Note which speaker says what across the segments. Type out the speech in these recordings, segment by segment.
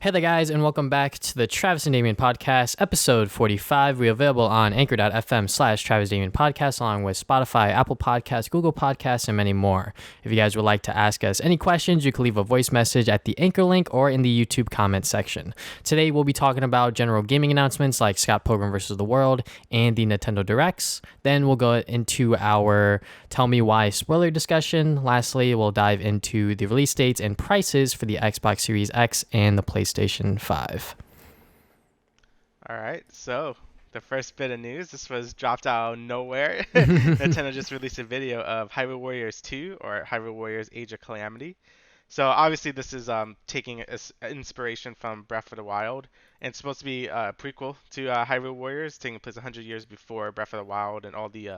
Speaker 1: Hey there, guys, and welcome back to the Travis and Damian Podcast, episode 45. We're available on anchor.fm/Travis Damian Podcast, along with Spotify, Apple Podcasts, Google Podcasts, and many more. If you guys would like to ask us any questions, you can leave a voice message at the Anchor link or in the YouTube comment section. Today, we'll be talking about general gaming announcements like Scott Pilgrim vs. the World and the Nintendo Directs. Then we'll go into our Tell Me Why spoiler discussion. Lastly, we'll dive into the release dates and prices for the Xbox Series X and the PlayStation 5.
Speaker 2: All right, so the first bit of news, this was dropped out of nowhere. Nintendo just released a video of Hyrule Warriors 2 or Hyrule Warriors Age of Calamity. So obviously this is taking inspiration from Breath of the Wild, and it's supposed to be a prequel to Hyrule Warriors, taking place 100 years before Breath of the Wild and all the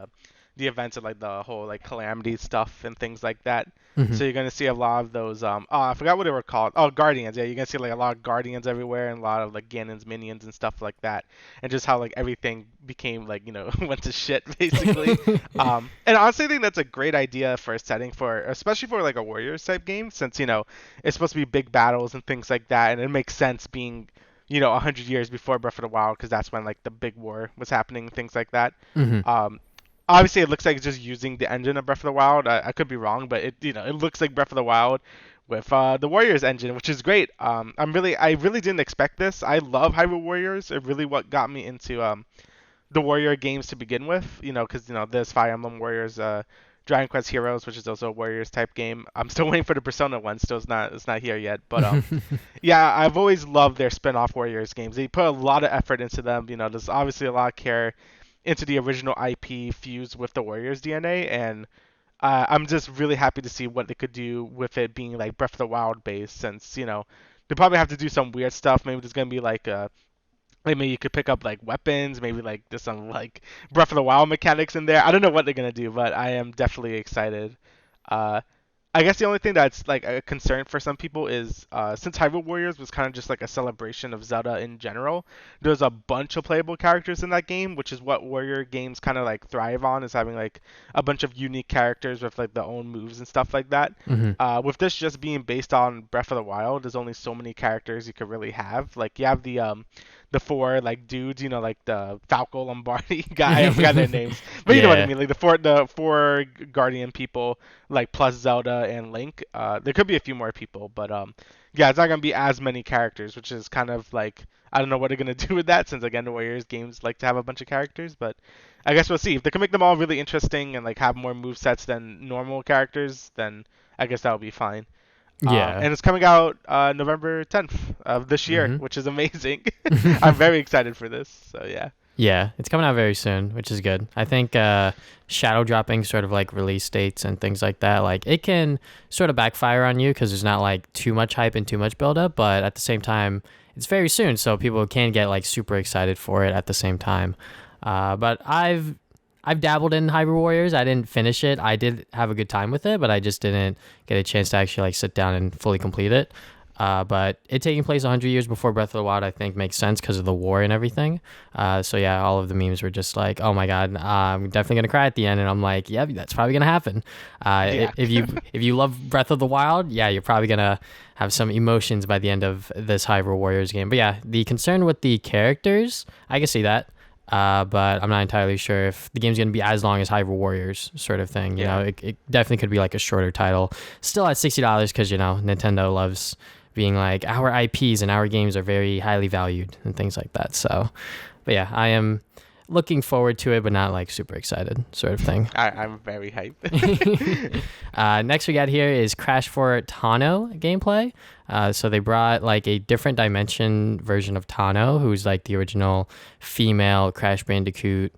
Speaker 2: events of like the whole like Calamity stuff and things like that. So you're gonna see a lot of those. I forgot what they were called. Oh, Guardians. Yeah, you're gonna see like a lot of Guardians everywhere and a lot of like Ganon's minions and stuff like that. And just how like everything became like went to shit basically. And honestly, I think that's a great idea for a setting for, especially for like a Warriors type game, since it's supposed to be big battles and things like that, and it makes sense being 100 years before Breath of the Wild, because that's when like the big war was happening, things like that. Obviously, it looks like it's just using the engine of Breath of the Wild. I could be wrong, but it looks like Breath of the Wild with the Warriors engine, which is great. I really didn't expect this. I love Hyrule Warriors. It really what got me into the Warrior games to begin with. Because there's Fire Emblem Warriors, Dragon Quest Heroes, which is also a Warriors type game. I'm still waiting for the Persona one. Still, it's not here yet. But yeah, I've always loved their spin-off Warriors games. They put a lot of effort into them. There's obviously a lot of care into the original IP fused with the Warriors DNA, and I'm just really happy to see what they could do with it being like Breath of the Wild based, since they probably have to do some weird stuff. Maybe there's gonna be like maybe you could pick up like weapons, maybe like there's some like Breath of the Wild mechanics in there. I don't know what they're gonna do, but I am definitely excited. I guess the only thing that's like a concern for some people is since Hyrule Warriors was kind of just like a celebration of Zelda in general, there's a bunch of playable characters in that game, which is what Warrior games kind of like thrive on, is having like a bunch of unique characters with like their own moves and stuff like that. With this just being based on Breath of the Wild, there's only so many characters you could really have. Like you have the four like dudes, like the Falco Lombardi guy, I forgot their names, but you know what I mean, like the four Guardian people, like plus Zelda and Link. There could be a few more people, but yeah, it's not gonna be as many characters, which is kind of like, I don't know what they're gonna do with that, since again the Warriors games like to have a bunch of characters, but I guess we'll see. If they can make them all really interesting and like have more movesets than normal characters, then I guess that'll be fine.
Speaker 1: Yeah.
Speaker 2: And it's coming out November 10th of this year, which is amazing. I'm very excited for this. So yeah.
Speaker 1: Yeah, it's coming out very soon, which is good. I think shadow dropping sort of like release dates and things like that, like it can sort of backfire on you because there's not like too much hype and too much buildup, but at the same time, it's very soon, so people can get like super excited for it at the same time. But I've dabbled in Hyrule Warriors. I didn't finish it. I did have a good time with it, but I just didn't get a chance to actually like sit down and fully complete it. But it taking place 100 years before Breath of the Wild, I think makes sense because of the war and everything. So yeah, all of the memes were just like, oh my God, I'm definitely going to cry at the end. And I'm like, yeah, that's probably going to happen.
Speaker 2: Yeah.
Speaker 1: If you love Breath of the Wild, yeah, you're probably going to have some emotions by the end of this Hyrule Warriors game. But yeah, the concern with the characters, I can see that. But I'm not entirely sure if the game's going to be as long as Hyrule Warriors sort of thing. You know, it definitely could be like a shorter title. Still at $60 because, Nintendo loves being like, our IPs and our games are very highly valued and things like that. So, but yeah, I am looking forward to it, but not like super excited sort of thing.
Speaker 2: I'm very hyped.
Speaker 1: Next we got here is Crash for Tano gameplay. So they brought like a different dimension version of Tano, who's like the original female Crash Bandicoot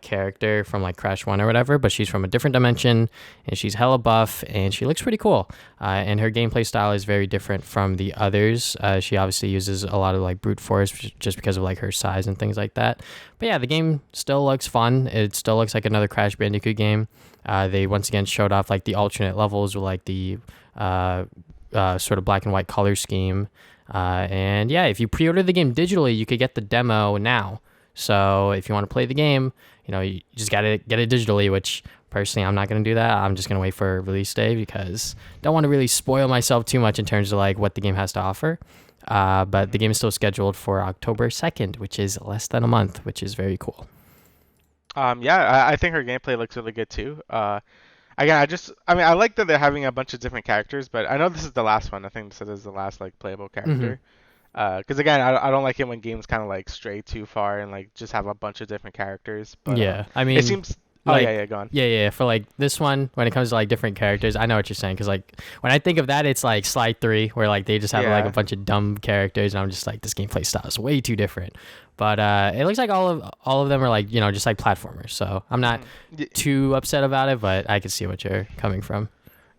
Speaker 1: character from like Crash 1 or whatever, but she's from a different dimension and she's hella buff and she looks pretty cool. And her gameplay style is very different from the others. She obviously uses a lot of like brute force just because of like her size and things like that. But yeah, the game still looks fun. It still looks like another Crash Bandicoot game. They once again showed off like the alternate levels with like the sort of black and white color scheme. And yeah, if you pre-order the game digitally, you could get the demo now. So if you want to play the game, you just gotta get it digitally, which personally I'm not gonna do that. I'm just gonna wait for release day because I don't want to really spoil myself too much in terms of like what the game has to offer. But the game is still scheduled for October 2nd, which is less than a month, which is very cool.
Speaker 2: Yeah, I think her gameplay looks really good too. Again, I mean, I like that they're having a bunch of different characters, but I know this is the last one. I think this is the last like playable
Speaker 1: Hmm.
Speaker 2: character. Because again, I don't like it when games kind of like stray too far and like just have a bunch of different characters. But
Speaker 1: Yeah, I
Speaker 2: it
Speaker 1: mean,
Speaker 2: seems. Oh yeah,
Speaker 1: like,
Speaker 2: yeah, go on.
Speaker 1: yeah, for like this one, when it comes to like different characters, I know what you're saying. Because like when I think of that, it's like Slide 3, where like they just have like a
Speaker 2: Yeah.
Speaker 1: bunch of dumb characters, and I'm just like, this gameplay style is way too different. But it looks like all of them are like, just like platformers. So I'm not
Speaker 2: Mhm.
Speaker 1: too upset about it, but I can see what you're coming from.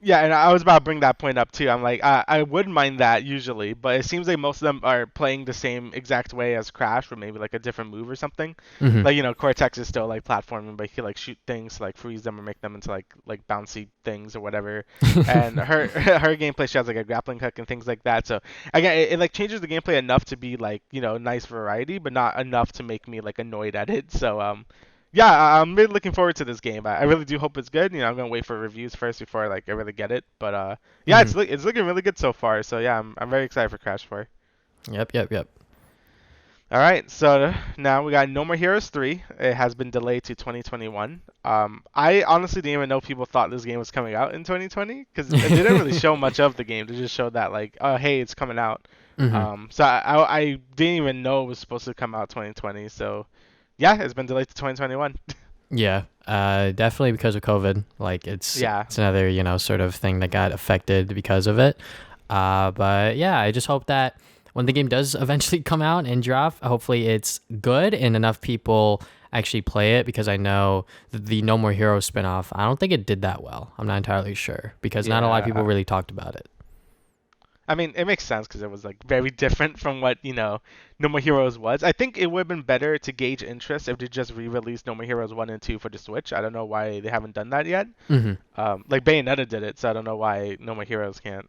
Speaker 2: Yeah, and I was about to bring that point up too. I'm like, I wouldn't mind that usually, but it seems like most of them are playing the same exact way as Crash, with maybe like a different move or something.
Speaker 1: Hmm.
Speaker 2: Like, Cortex is still like platforming, but he can like shoot things, like freeze them or make them into like bouncy things or whatever. And her her gameplay, she has like a grappling hook and things like that. So again, it like changes the gameplay enough to be like nice variety, but not enough to make me like annoyed at it. So yeah, I'm really looking forward to this game. I really do hope it's good. I'm gonna wait for reviews first before like I really get it. But yeah,
Speaker 1: Hmm.
Speaker 2: it's looking really good so far. So yeah, I'm very excited for Crash 4.
Speaker 1: Yep.
Speaker 2: All right, so now we got No More Heroes 3. It has been delayed to 2021. I honestly didn't even know people thought this game was coming out in 2020 because they didn't really show much of the game. They just showed that like, oh hey, it's coming out.
Speaker 1: Hmm.
Speaker 2: So I didn't even know it was supposed to come out 2020. So yeah, it's been delayed to 2021.
Speaker 1: Yeah, definitely because of COVID. Like
Speaker 2: Yeah.
Speaker 1: it's another sort of thing that got affected because of it. But yeah, I just hope that when the game does eventually come out and drop, hopefully it's good and enough people actually play it, because I know the No More Heroes spinoff, I don't think it did that well. I'm not entirely sure because not a lot of people
Speaker 2: Yeah.
Speaker 1: really talked about it.
Speaker 2: I mean, it makes sense because it was like very different from what No More Heroes was. I think it would have been better to gauge interest if they just re-released No More Heroes 1 and 2 for the Switch. I don't know why they haven't done that yet.
Speaker 1: Hmm.
Speaker 2: Like Bayonetta did it, so I don't know why No More Heroes can't.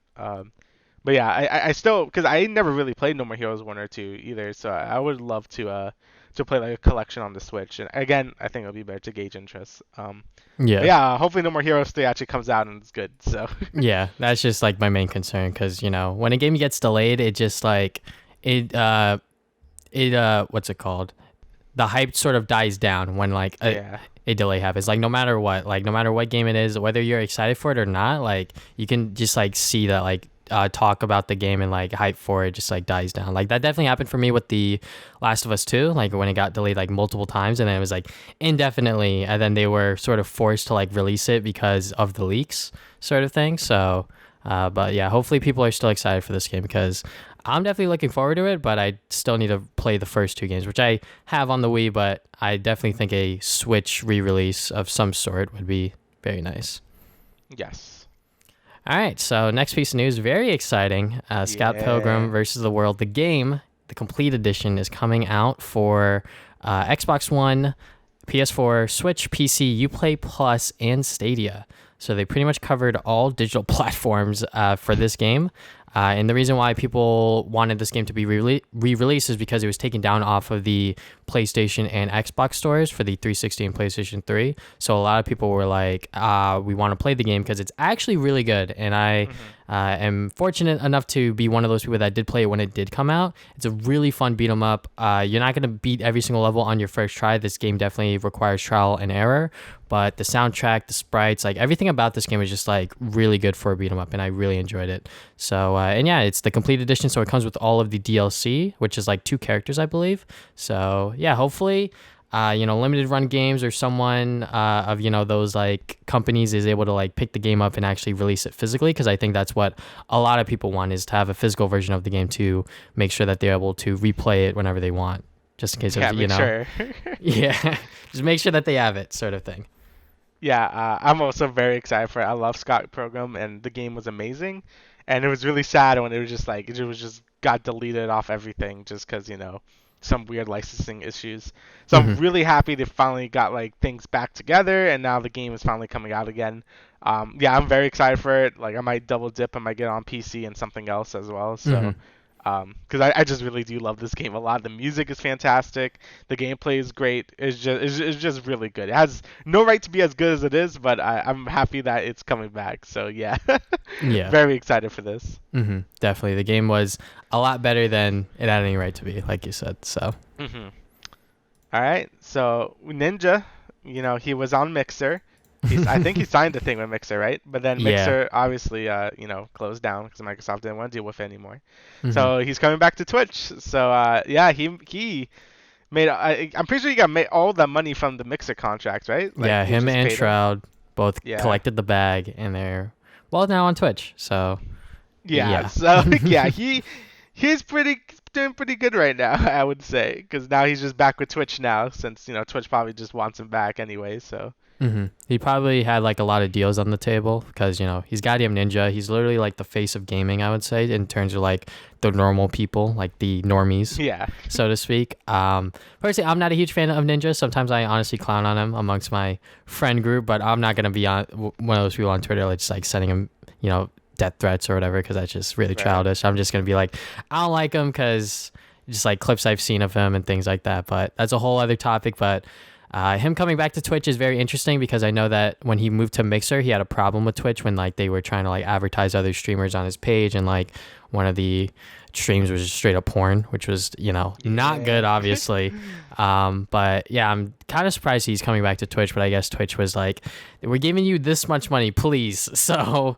Speaker 2: But yeah, I still, because I never really played No More Heroes 1 or 2 either, so I would love to play like a collection on the Switch. And again, I think it'll be better to gauge interest. But
Speaker 1: Yeah.
Speaker 2: yeah, hopefully No More Heroes 3 actually comes out and it's good. So
Speaker 1: Yeah, that's just like my main concern, because when a game gets delayed, it just like it what's it called? The hype sort of dies down when like
Speaker 2: yeah.
Speaker 1: a delay happens. Like no matter what game it is, whether you're excited for it or not, like you can just like see that like talk about the game and like hype for it just like dies down. Like that definitely happened for me with the Last of Us 2, like when it got delayed like multiple times and then it was like indefinitely, and then they were sort of forced to like release it because of the leaks sort of thing. So but yeah, hopefully people are still excited for this game, because I'm definitely looking forward to it, but I still need to play the first two games, which I have on the Wii, but I definitely think a Switch re-release of some sort would be very nice.
Speaker 2: Yes.
Speaker 1: All right, so next piece of news, very exciting. Scott
Speaker 2: Yeah.
Speaker 1: Pilgrim versus the World. The game, the complete edition, is coming out for Xbox One, PS4, Switch, PC, Uplay Plus, and Stadia. So they pretty much covered all digital platforms for this game. And the reason why people wanted this game to be re-released is because it was taken down off of the PlayStation and Xbox stores for the 360 and PlayStation 3. So a lot of people were like, we want to play the game because it's actually really good. And I
Speaker 2: Hmm.
Speaker 1: am fortunate enough to be one of those people that did play it when it did come out. It's a really fun beat 'em up. You're not going to beat every single level on your first try. This game definitely requires trial and error. But the soundtrack, the sprites, like everything about this game is just like really good for a beat 'em up, and I really enjoyed it. So and yeah, it's the complete edition, so it comes with all of the DLC, which is like 2 characters, I believe. So yeah, hopefully, limited run games or someone of those like companies is able to like pick the game up and actually release it physically, because I think that's what a lot of people want, is to have a physical version of the game to make sure that they're able to replay it whenever they want, just in case
Speaker 2: Yeah,
Speaker 1: of
Speaker 2: make sure.
Speaker 1: yeah, just make sure that they have it, sort of thing.
Speaker 2: Yeah, I'm also very excited for it. I love Scott Pilgrim, and the game was amazing. And it was really sad when it was just like it was just got deleted off everything just because some weird licensing issues. So I'm
Speaker 1: Hmm.
Speaker 2: really happy they finally got like things back together, and now the game is finally coming out again. Yeah, I'm very excited for it. Like I might double dip, I might get on PC and something else as well.
Speaker 1: Hmm.
Speaker 2: So Because I just really do love this game a lot. The music is fantastic. The gameplay is great. It's just really good. It has no right to be as good as it is, but I'm happy that it's coming back. So yeah,
Speaker 1: Yeah.
Speaker 2: very excited for this.
Speaker 1: Definitely. The game was a lot better than it had any right to be, like you said. So.
Speaker 2: Hmm. All right. So Ninja, he was on Mixer. I think he signed the thing with Mixer, right? But then
Speaker 1: Yeah.
Speaker 2: Mixer obviously, closed down because Microsoft didn't want to deal with it anymore.
Speaker 1: hmm
Speaker 2: So he's coming back to Twitch. So yeah, he made. I'm pretty sure he got made all the money from the Mixer contract, right? Like
Speaker 1: Yeah.
Speaker 2: they
Speaker 1: Him
Speaker 2: just
Speaker 1: and
Speaker 2: paid him.
Speaker 1: Shroud both
Speaker 2: Yeah.
Speaker 1: collected the bag, and they're now on Twitch. So.
Speaker 2: Yeah.
Speaker 1: Yeah.
Speaker 2: So yeah, he's doing pretty good right now, I would say, because now he's just back with Twitch now, since Twitch probably just wants him back anyway. So.
Speaker 1: He probably had like a lot of deals on the table because he's goddamn ninja. He's literally like the face of gaming, I would say, in terms of like the normal people, like the normies,
Speaker 2: Yeah.
Speaker 1: so to speak. Personally, I'm not a huge fan of Ninja. Sometimes I honestly clown on him amongst my friend group, but I'm not gonna be one of those people on Twitter like just like sending him, death threats or whatever, because that's just really
Speaker 2: Right.
Speaker 1: childish. I'm just gonna be like, I don't like him because just like clips I've seen of him and things like that. But that's a whole other topic. But him coming back to Twitch is very interesting because I know that when he moved to Mixer, he had a problem with Twitch when like they were trying to like advertise other streamers on his page, and like one of the streams was just straight up porn, which was not good, obviously. But yeah, I'm kind of surprised he's coming back to Twitch, but I guess Twitch was like, we're giving you this much money, please. So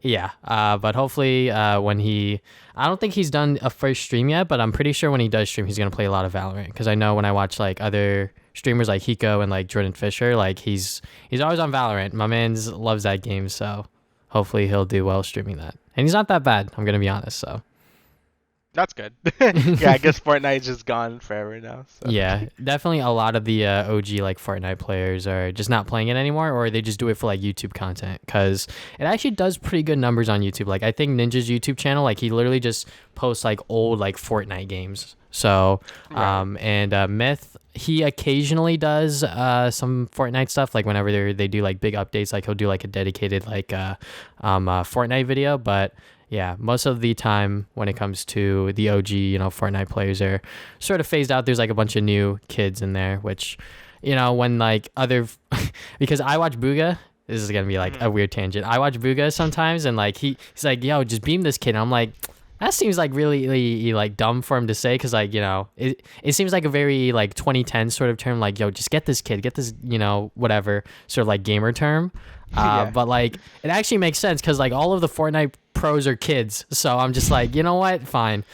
Speaker 1: yeah, but hopefully I don't think he's done a first stream yet, but I'm pretty sure when he does stream, he's gonna play a lot of Valorant, because I know when I watch like other streamers like Hiko and like Jordan Fisher, like he's always on Valorant. My man loves that game, so hopefully he'll do well streaming that. And he's not that bad, I'm gonna be honest. So
Speaker 2: That's good. Yeah, I guess Fortnite's just gone forever now. So.
Speaker 1: yeah, definitely a lot of the OG like Fortnite players are just not playing it anymore, or they just do it for like YouTube content, because it actually does pretty good numbers on YouTube. Like I think Ninja's YouTube channel, like he literally just posts like old like Fortnite games. So
Speaker 2: Right.
Speaker 1: and Myth, he occasionally does some Fortnite stuff, like whenever they do like big updates, like he'll do like a dedicated like Fortnite video. But yeah, most of the time when it comes to the OG, Fortnite players are sort of phased out. There's like a bunch of new kids in there, which, when like other, because I watch Booga. This is gonna be like a weird tangent. I watch Booga sometimes, and like he's like, "Yo, just beam this kid." And I'm like, that seems like really like dumb for him to say, because like it seems like a very like 2010 sort of term, like, "Yo, just get this kid, get this whatever sort of like gamer term."
Speaker 2: Yeah.
Speaker 1: But like it actually makes sense because like all of the Fortnite pros are kids, so I'm just like, you know what, fine.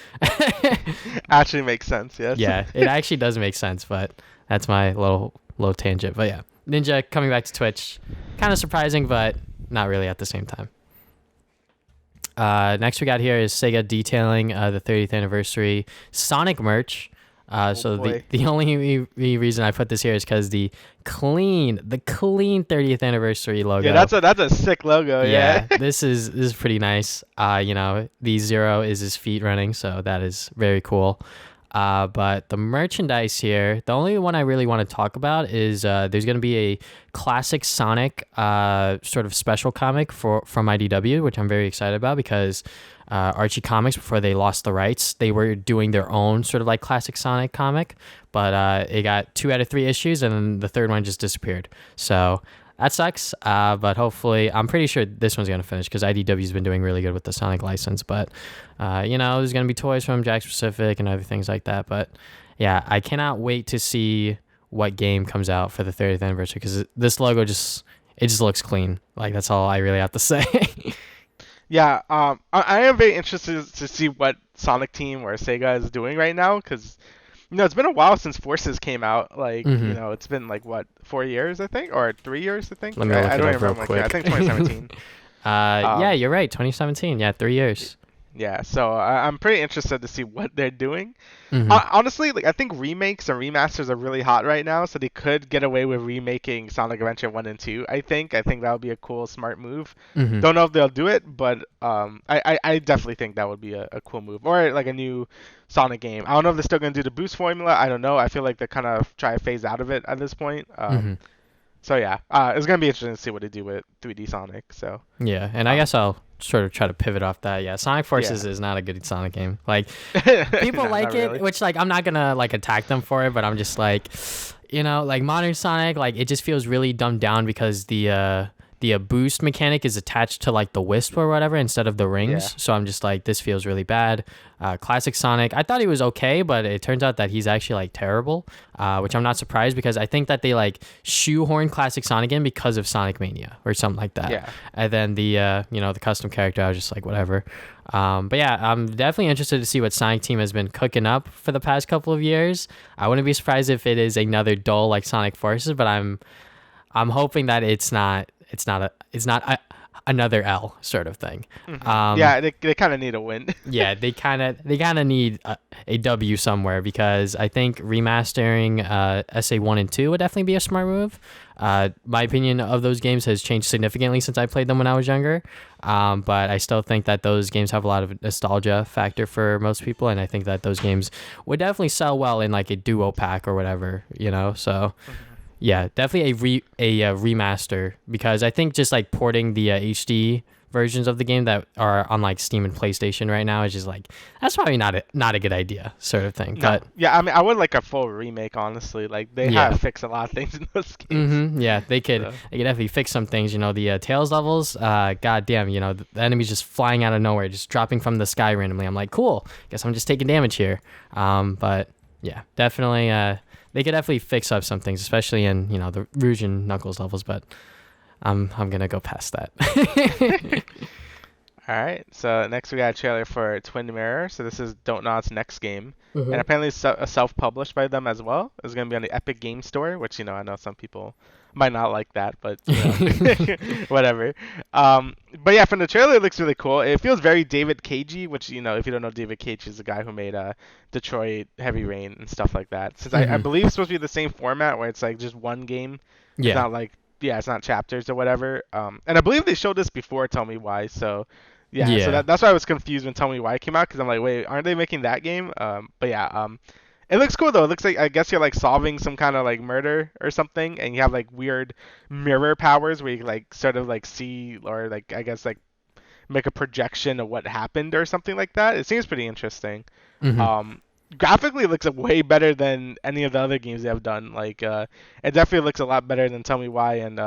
Speaker 2: Actually makes sense. Yes.
Speaker 1: Yeah, it actually does make sense, but that's my little tangent. But yeah, Ninja coming back to Twitch, kind of surprising, but not really at the same time. Next we got here is Sega detailing the 30th anniversary Sonic merch. So
Speaker 2: boy.
Speaker 1: the only reason I put this here is because the clean 30th anniversary logo.
Speaker 2: Yeah, that's a sick logo. Yeah.
Speaker 1: this is pretty nice. The Zero is his feet running, so that is very cool. But the merchandise here, the only one I really want to talk about is there's going to be a classic Sonic sort of special comic from IDW, which I'm very excited about, because Archie Comics, before they lost the rights, they were doing their own sort of like classic Sonic comic, but it got 2 out of 3 issues, and then the third one just disappeared. So that sucks, but hopefully, I'm pretty sure this one's going to finish, because IDW's been doing really good with the Sonic license. But, there's going to be toys from Jakks Pacific and other things like that. But, yeah, I cannot wait to see what game comes out for the 30th anniversary, because this logo it just looks clean. Like, that's all I really have to say.
Speaker 2: Yeah. I am very interested to see what Sonic Team or Sega is doing right now, because it's been a while since Forces came out. Like, it's been like what, 4 years, I think, or 3 years, I think.
Speaker 1: Let me look
Speaker 2: I
Speaker 1: it
Speaker 2: don't
Speaker 1: up
Speaker 2: even
Speaker 1: real
Speaker 2: remember.
Speaker 1: quick.
Speaker 2: I think 2017.
Speaker 1: Yeah, you're right. 2017. Yeah, 3 years.
Speaker 2: Yeah, so I'm pretty interested to see what they're doing.
Speaker 1: Mhm.
Speaker 2: Honestly, like I think remakes and remasters are really hot right now, so they could get away with remaking Sonic Adventure 1 and 2. I think that would be a cool, smart move.
Speaker 1: Mhm.
Speaker 2: Don't know if they'll do it, but I definitely think that would be a cool move, or like a new Sonic game. I don't know if they're still gonna do the boost formula. I don't know. I feel like they're kind of trying to phase out of it at this point. So yeah, it's gonna be interesting to see what they do with 3D Sonic. So
Speaker 1: Yeah, and I guess I'll sort of try to pivot off that. Yeah, Sonic Forces
Speaker 2: Yeah.
Speaker 1: is not a good Sonic game. Like people like
Speaker 2: Not
Speaker 1: it,
Speaker 2: really.
Speaker 1: which like I'm not gonna like attack them for it, but I'm just like, like modern Sonic, like it just feels really dumbed down because the boost mechanic is attached to like the wisp or whatever instead of the
Speaker 2: Yeah.
Speaker 1: rings. So I'm just like, this feels really bad. Classic Sonic, I thought he was okay, but it turns out that he's actually like terrible, which I'm not surprised because I think that they like shoehorn Classic Sonic in because of Sonic Mania or something like that.
Speaker 2: Yeah.
Speaker 1: And then the custom character, I was just like, whatever. But yeah, I'm definitely interested to see what Sonic Team has been cooking up for the past couple of years. I wouldn't be surprised if it is another dull like Sonic Forces, but I'm hoping that it's not another L sort of thing.
Speaker 2: Yeah, they kind of need a win.
Speaker 1: Yeah, they kind of need a W somewhere because I think remastering SA 1 and 2 would definitely be a smart move. My opinion of those games has changed significantly since I played them when I was younger, but I still think that those games have a lot of nostalgia factor for most people, and I think that those games would definitely sell well in like a duo pack or whatever, so yeah, definitely a remaster because I think just like porting the HD versions of the game that are on like Steam and PlayStation right now is just like, that's probably not a good idea sort of thing.
Speaker 2: No.
Speaker 1: But
Speaker 2: Yeah, I mean, I would like a full remake, honestly. Like they
Speaker 1: Yeah.
Speaker 2: have fixed a lot of things in those games.
Speaker 1: yeah, they could
Speaker 2: So,
Speaker 1: definitely fix some things. The Tails levels, god damn, the enemies just flying out of nowhere, just dropping from the sky randomly. I'm like, cool. Guess I'm just taking damage here. But yeah, definitely. They could definitely fix up some things, especially in the Rouge and Knuckles levels. But I'm gonna go past that.
Speaker 2: all right. So next we got a trailer for Twin Mirror. So this is Don't Nod's next game, and apparently it's self-published by them as well. It's gonna be on the Epic Game Store, which I know some people might not like that, but whatever. But yeah, from the trailer, it looks really cool. It feels very David Cagey, which if you don't know, David Cage is the guy who made Detroit, Heavy Rain, and stuff like that. Since I
Speaker 1: Mhm.
Speaker 2: believe it's supposed to be the same format where it's like just one game. It's
Speaker 1: Yeah.
Speaker 2: not like it's not chapters or whatever. And I believe they showed this before Tell Me Why. So yeah, so
Speaker 1: Yeah.
Speaker 2: that's why I was confused when Tell Me Why came out because I'm like, wait, aren't they making that game? But yeah, it looks cool though. It looks like I guess you're like solving some kind of like murder or something, and you have like weird mirror powers where you like sort of like see or like I guess like make a projection of what happened or something like that. It seems pretty interesting.
Speaker 1: Mhm.
Speaker 2: Graphically, it looks way better than any of the other games they have done. Like, it definitely looks a lot better than Tell Me Why and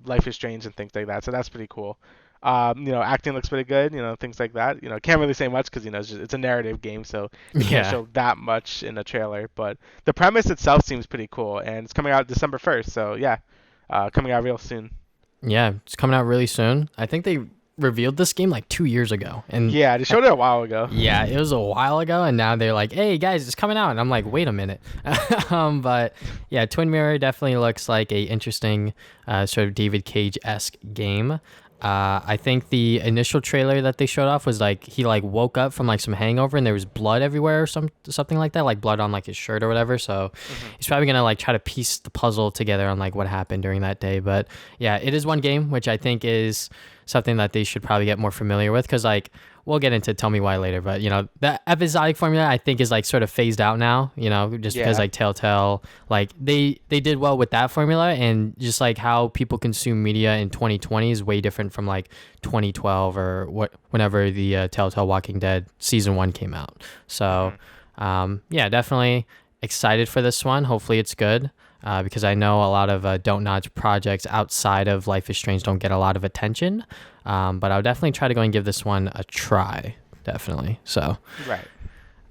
Speaker 2: Life is Strange and things like that. So that's pretty cool. Acting looks pretty good. Things like that. Can't really say much because it's a narrative game, so you can't
Speaker 1: Yeah.
Speaker 2: show that much in a trailer. But the premise itself seems pretty cool, and it's coming out December 1st. So yeah, coming out real soon.
Speaker 1: Yeah, it's coming out really soon. I think they revealed this game like 2 years ago, and
Speaker 2: Yeah, they showed it a while ago.
Speaker 1: yeah, it was a while ago, and now they're like, "Hey guys, it's coming out," and I'm like, "Wait a minute." But yeah, Twin Mirror definitely looks like a interesting sort of David Cage-esque game. I think the initial trailer that they showed off was like he like woke up from like some hangover and there was blood everywhere or something like that, like blood on like his shirt or whatever. So he's probably gonna like try to piece the puzzle together on like what happened during that day. But yeah, it is one game which I think is something that they should probably get more familiar with because like we'll get into Tell Me Why later, but that episodic formula I think is like sort of phased out now, just because
Speaker 2: Yeah.
Speaker 1: like Telltale, like they did well with that formula, and just like how people consume media in 2020 is way different from like 2012 or whenever the Telltale Walking Dead season 1 came out. So yeah, definitely excited for this one. Hopefully it's good. Because I know a lot of Don't Notch projects outside of Life is Strange don't get a lot of attention. But I'll definitely try to go and give this one a try. Definitely. So,
Speaker 2: Right.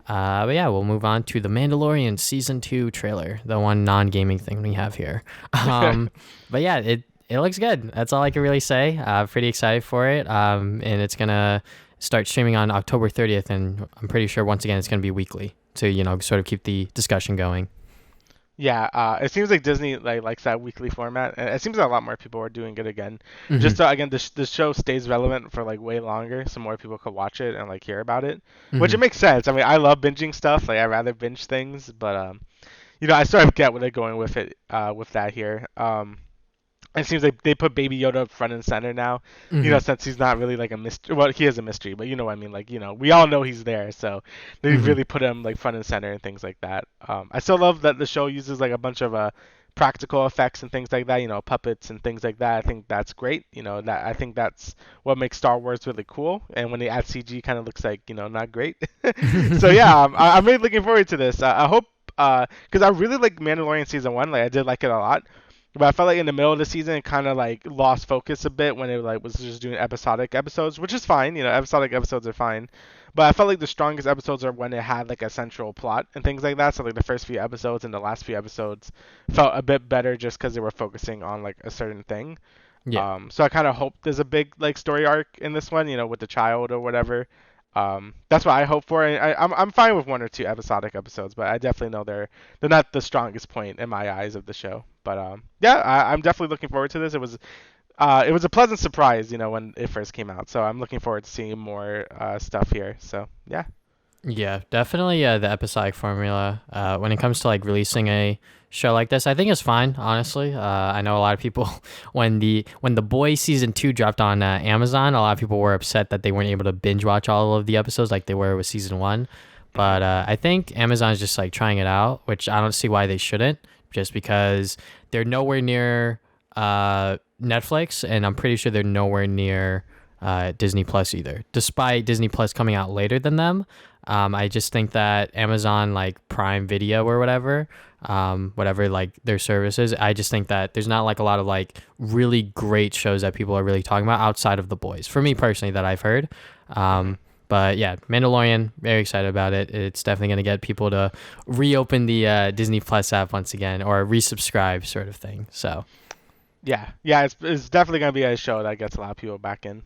Speaker 1: but yeah, we'll move on to the Mandalorian Season 2 trailer, the one non-gaming thing we have here. But yeah, it looks good. That's all I can really say. Pretty excited for it. And it's going to start streaming on October 30th. And I'm pretty sure, once again, it's going to be weekly to, sort of keep the discussion going.
Speaker 2: Yeah, it seems like Disney likes that weekly format, and it seems that a lot more people are doing it again.
Speaker 1: Mhm.
Speaker 2: Just so again, the show stays relevant for like way longer, so more people could watch it and like hear about it, which it
Speaker 1: Mhm.
Speaker 2: makes sense. I mean, I love binging stuff. Like I rather binge things, but I sort of get where they're going with it, with that here. It seems like they put Baby Yoda up front and center now.
Speaker 1: Mhm.
Speaker 2: Since he's not really like a mystery. Well, he is a mystery, but you know what I mean. Like, we all know he's there, so they
Speaker 1: Mhm.
Speaker 2: really put him like front and center and things like that. I still love that the show uses like a bunch of practical effects and things like that, puppets and things like that. I think that's great. I think that's what makes Star Wars really cool. And when they add CG, kind of looks like, not great. So yeah, I'm really looking forward to this. I hope, because I really like Mandalorian season one. Like I did like it a lot. But I felt like in the middle of the season, it kind of like lost focus a bit when it like was just doing episodic episodes, which is fine. Episodic episodes are fine. But I felt like the strongest episodes are when it had like a central plot and things like that. So like the first few episodes and the last few episodes felt a bit better just because they were focusing on like a certain thing.
Speaker 1: Yeah.
Speaker 2: So I kind of hope there's a big like story arc in this one, with the child or whatever. That's what I hope for. And I'm fine with one or two episodic episodes, but I definitely know they're not the strongest point in my eyes of the show. But yeah, I'm definitely looking forward to this. It was a pleasant surprise, when it first came out. So I'm looking forward to seeing more stuff here. So yeah.
Speaker 1: Yeah, definitely the episodic formula. When it comes to like releasing a show like this, I think it's fine. Honestly, I know a lot of people when the Boys season 2 dropped on Amazon, a lot of people were upset that they weren't able to binge watch all of the episodes like they were with season 1. But I think Amazon's just like trying it out, which I don't see why they shouldn't. Just because they're nowhere near Netflix, and I'm pretty sure they're nowhere near Disney Plus either. Despite Disney Plus coming out later than them, I just think that Amazon like Prime Video or whatever like their services, I just think that there's not like a lot of like really great shows that people are really talking about outside of The Boys. For me personally, that I've heard. But yeah, Mandalorian, very excited about it. It's definitely going to get people to reopen the Disney Plus app once again or resubscribe sort of thing. So
Speaker 2: Yeah, it's definitely gonna be a show that gets a lot of people back in.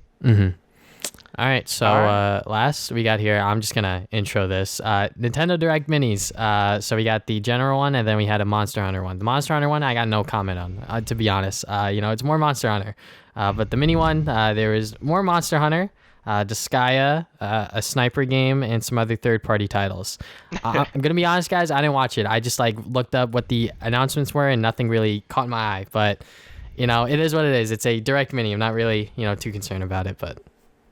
Speaker 1: All right, so last we got here, I'm just gonna intro this Nintendo Direct Minis. So we got the general one, and then we had a Monster Hunter one. The Monster Hunter one, I got no comment on, to be honest. It's more Monster Hunter, but the mini one, there is more Monster Hunter, Disgaea, a sniper game, and some other third-party titles. I'm gonna be honest, guys, I didn't watch it. I just like looked up what the announcements were, and nothing really caught my eye. But it is what it is. It's a Direct Mini. I'm not really too concerned about it, but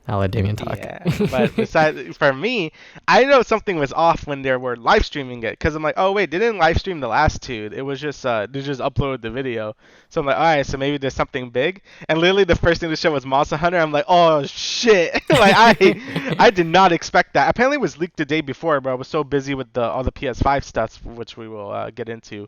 Speaker 1: I'll let Damian talk.
Speaker 2: Yeah, but besides, for me, I know something was off when they were live streaming it, because I'm like, oh wait, they didn't live stream the last two. It was just they just uploaded the video. So I'm like, all right, so maybe there's something big. And literally the first thing to show was Monster Hunter. I'm like, oh shit, like I did not expect that. Apparently it was leaked the day before, but I was so busy with all the PS5 stuff, which we will get into.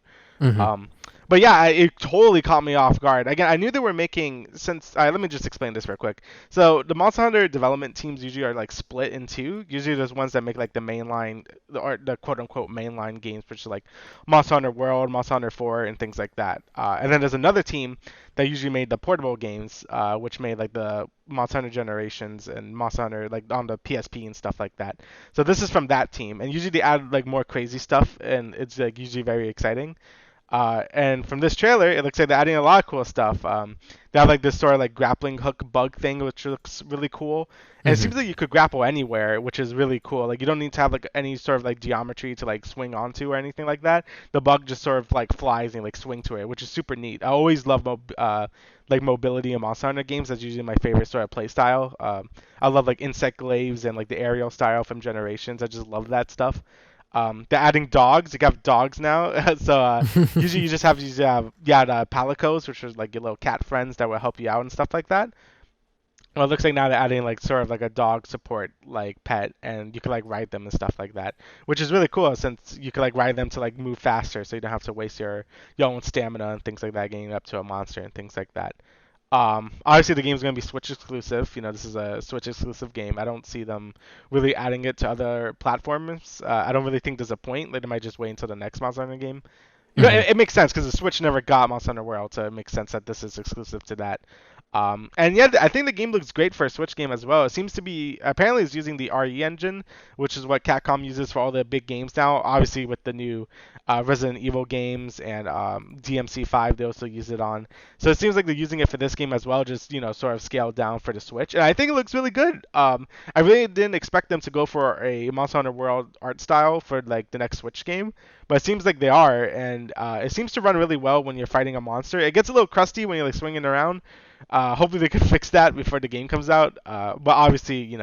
Speaker 2: But yeah, it totally caught me off guard. Again, I knew they were making let me just explain this real quick. So the Monster Hunter development teams usually are like split in two. Usually there's ones that make like the mainline, or the quote unquote mainline games, which is like Monster Hunter World, Monster Hunter 4, and things like that. And then there's another team that usually made the portable games, which made like the Monster Hunter Generations and Monster Hunter like on the PSP and stuff like that. So this is from that team, and usually they add like more crazy stuff, and it's like usually very exciting. And from this trailer, it looks like they're adding a lot of cool stuff. They have like this sort of like grappling hook bug thing, which looks really cool. And it seems like you could grapple anywhere, which is really cool. Like you don't need to have like any sort of like geometry to like swing onto or anything like that. The bug just sort of like flies and like swing to it, which is super neat. I always love like mobility in Monster Hunter games. That's usually my favorite sort of play style. I love like insect glaives and like the aerial style from Generations. I just love that stuff. They're adding dogs. You have dogs now. So usually you just have these the palicos, which are like your little cat friends that will help you out and stuff like that. Well, it looks like now they're adding like sort of like a dog support like pet, and you can like ride them and stuff like that, which is really cool since you can like ride them to like move faster, so you don't have to waste your own stamina and things like that getting up to a monster and things like that. Obviously the game's going to be Switch exclusive. This is a Switch exclusive game. I don't see them really adding it to other platforms. I don't really think there's a point. Like, they might just wait until the next Monster Hunter game. It makes sense because the Switch never got Monster Hunter World, so it makes sense that this is exclusive to that. And yeah, I think the game looks great for a Switch game as well. It seems to be, apparently it's using the RE engine, which is what Capcom uses for all the big games now. Obviously with the new Resident Evil games and DMC5, they also use it on. So it seems like they're using it for this game as well, just, sort of scaled down for the Switch. And I think it looks really good. I really didn't expect them to go for a Monster Hunter World art style for like the next Switch game, but it seems like they are, and it seems to run really well when you're fighting a monster. It gets a little crusty when you're like swinging around. Hopefully they can fix that before the game comes out. But obviously,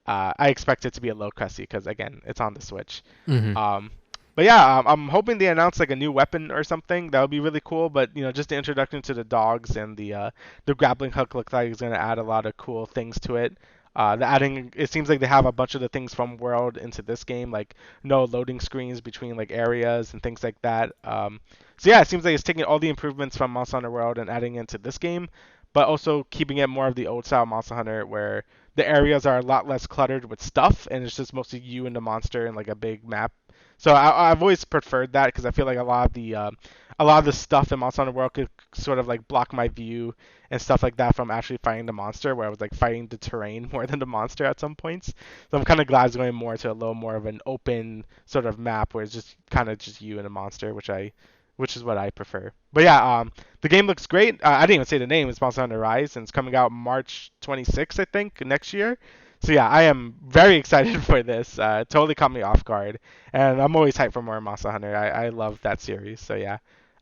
Speaker 2: I expect it to be a low crusty because again, it's on the Switch. But But yeah, I'm hoping they announce like a new weapon or something. That would be really cool. But just the introduction to the dogs and the grappling hook looks like it's going to add a lot of cool things to it. It seems like they have a bunch of the things from World into this game, like no loading screens between like areas and things like that. So yeah, it seems like it's taking all the improvements from Monster Hunter World and adding into this game, but also keeping it more of the old style Monster Hunter where the areas are a lot less cluttered with stuff and it's just mostly you and the monster and like a big map. So I've always preferred that because I feel like a lot of the stuff in Monster Hunter World could sort of like block my view and stuff like that from actually fighting the monster, where I was like fighting the terrain more than the monster at some points. So I'm kind of glad it's going more to a little more of an open sort of map where it's just kind of just you and a monster, which is what I prefer. But yeah, the game looks great. I didn't even say the name. It's Monster Hunter Rise, and it's coming out March 26th, I think, next year. So yeah, I am very excited for this. Totally caught me off guard, and I'm always hyped for more Monster Hunter. I love that series. So yeah,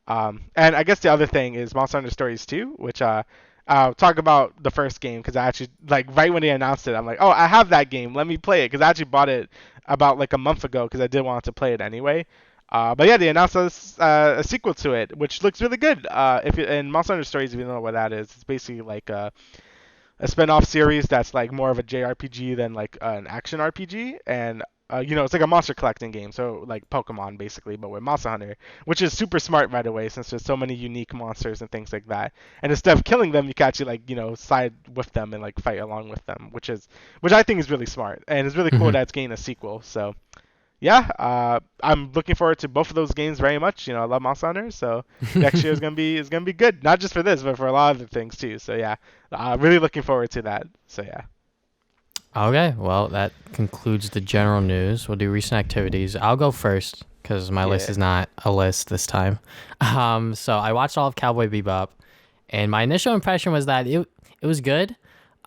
Speaker 2: and I guess the other thing is Monster Hunter Stories 2, which I'll talk about the first game because I actually like right when they announced it, I'm like, oh, I have that game. Let me play it because I actually bought it about like a month ago because I did want to play it anyway. But yeah, they announced a sequel to it, which looks really good. In Monster Hunter Stories, if you don't know what that is, it's basically like a spin-off series that's like more of a JRPG than like an action RPG, and it's like a monster collecting game, so like Pokemon basically, but with Monster Hunter, which is super smart by the way, since there's so many unique monsters and things like that. And instead of killing them, you can actually like side with them and like fight along with them, which I think is really smart, and it's really cool that it's getting a sequel. So yeah, I'm looking forward to both of those games very much. I love Monster Hunter, so next year is gonna be good. Not just for this, but for a lot of other things too. So yeah, really looking forward to that. So yeah.
Speaker 1: Okay, well, that concludes the general news. We'll do recent activities. I'll go first because my list is not a list this time. So I watched all of Cowboy Bebop, and my initial impression was that it was good.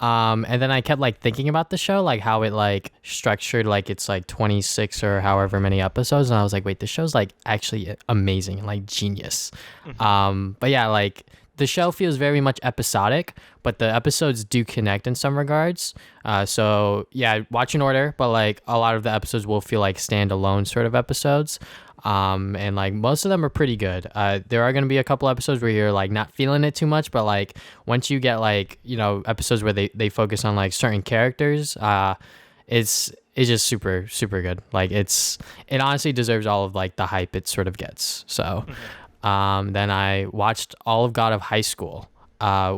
Speaker 1: And then I kept like thinking about the show, like how it like structured, like it's like 26 or however many episodes, and I was like, wait, this show's like actually amazing, like genius. But yeah, like the show feels very much episodic, but the episodes do connect in some regards. So yeah, watch in order, but like a lot of the episodes will feel like standalone sort of episodes. And like most of them are pretty good. There are going to be a couple episodes where you're like not feeling it too much, but like once you get like, episodes where they focus on like certain characters, it's just super, super good. Like it honestly deserves all of like the hype it sort of gets. So, then I watched all of God of High School,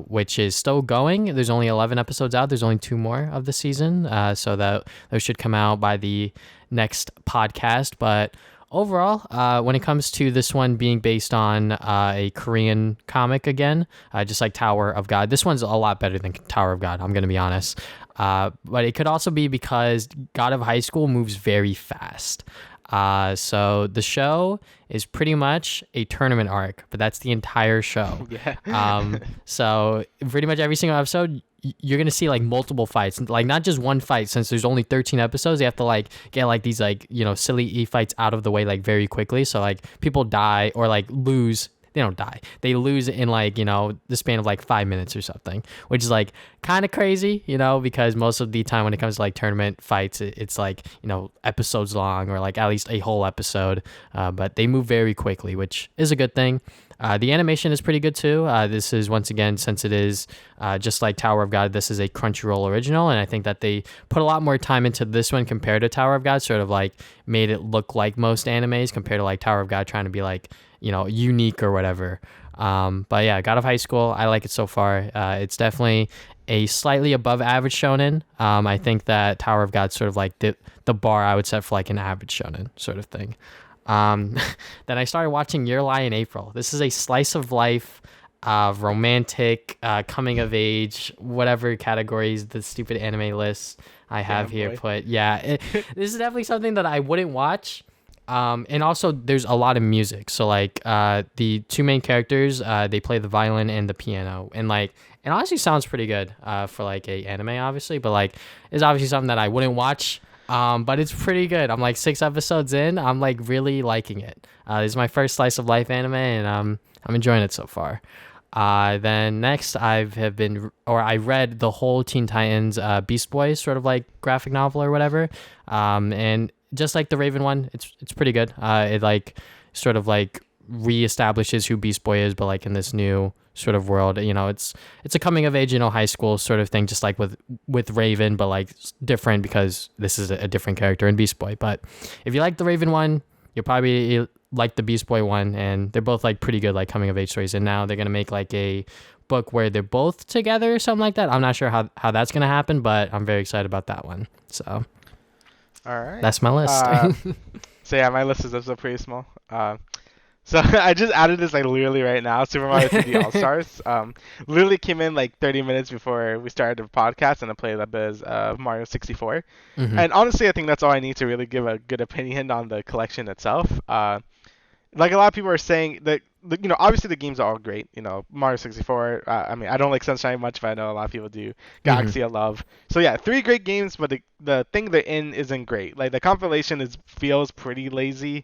Speaker 1: which is still going. There's only 11 episodes out. There's only 2 more of the season. So that those should come out by the next podcast. But overall, when it comes to this one being based on a Korean comic again, just like Tower of God, this one's a lot better than Tower of God, I'm going to be honest. But it could also be because God of High School moves very fast. So the show is pretty much a tournament arc, but that's the entire show.
Speaker 2: Yeah.
Speaker 1: So pretty much every single episode, you're gonna see like multiple fights, like not just one fight. Since there's only 13 episodes, they have to like get like these like silly fights out of the way like very quickly. So like people die or like lose. They don't die. They lose in like, the span of like 5 minutes or something, which is like kind of crazy, because most of the time when it comes to like tournament fights, it's like, episodes long or like at least a whole episode. But they move very quickly, which is a good thing. The animation is pretty good too. This is once again, since it is just like Tower of God, this is a Crunchyroll original, and I think that they put a lot more time into this one compared to Tower of God. Sort of like made it look like most animes compared to like Tower of God trying to be like unique or whatever. But yeah, God of High School, I like it so far. It's definitely a slightly above average shonen. I think that Tower of God sort of like the bar I would set for like an average shonen sort of thing. Then I started watching Your Lie in April. This is a slice of life, romantic, coming of age, whatever categories the stupid anime list I have here put. Yeah, this is definitely something that I wouldn't watch. And also there's a lot of music. So like the 2 main characters, they play the violin and the piano, and like it honestly sounds pretty good for like a anime obviously, but like it's obviously something that I wouldn't watch. But it's pretty good. I'm like 6 episodes in. I'm like really liking it. This is my first slice of life anime, and I'm enjoying it so far. Then next I read the whole Teen Titans Beast Boys sort of like graphic novel or whatever. And just like the Raven one, it's pretty good. It like sort of like reestablishes who Beast Boy is, but like in this new sort of world. It's a coming of age, high school sort of thing, just like with Raven, but like different because this is a different character in Beast Boy. But if you like the Raven one, you'll probably like the Beast Boy one, and they're both like pretty good like coming of age stories. And now they're gonna make like a book where they're both together or something like that. I'm not sure how that's gonna happen, but I'm very excited about that one. So
Speaker 2: All right.
Speaker 1: that's my list.
Speaker 2: So yeah, my list is also pretty small. So I just added this like literally right now, Super Mario 3D All Stars. Literally came in like 30 minutes before we started the podcast, and I played a bit of Mario 64.
Speaker 1: Mhm.
Speaker 2: And honestly, I think that's all I need to really give a good opinion on the collection itself. Like a lot of people are saying that, obviously the games are all great. Mario 64. I mean, I don't like Sunshine much, but I know a lot of people do.
Speaker 1: Mhm.
Speaker 2: Galaxy I love. So yeah, three great games, but the thing they're in isn't great. Like the compilation feels pretty lazy.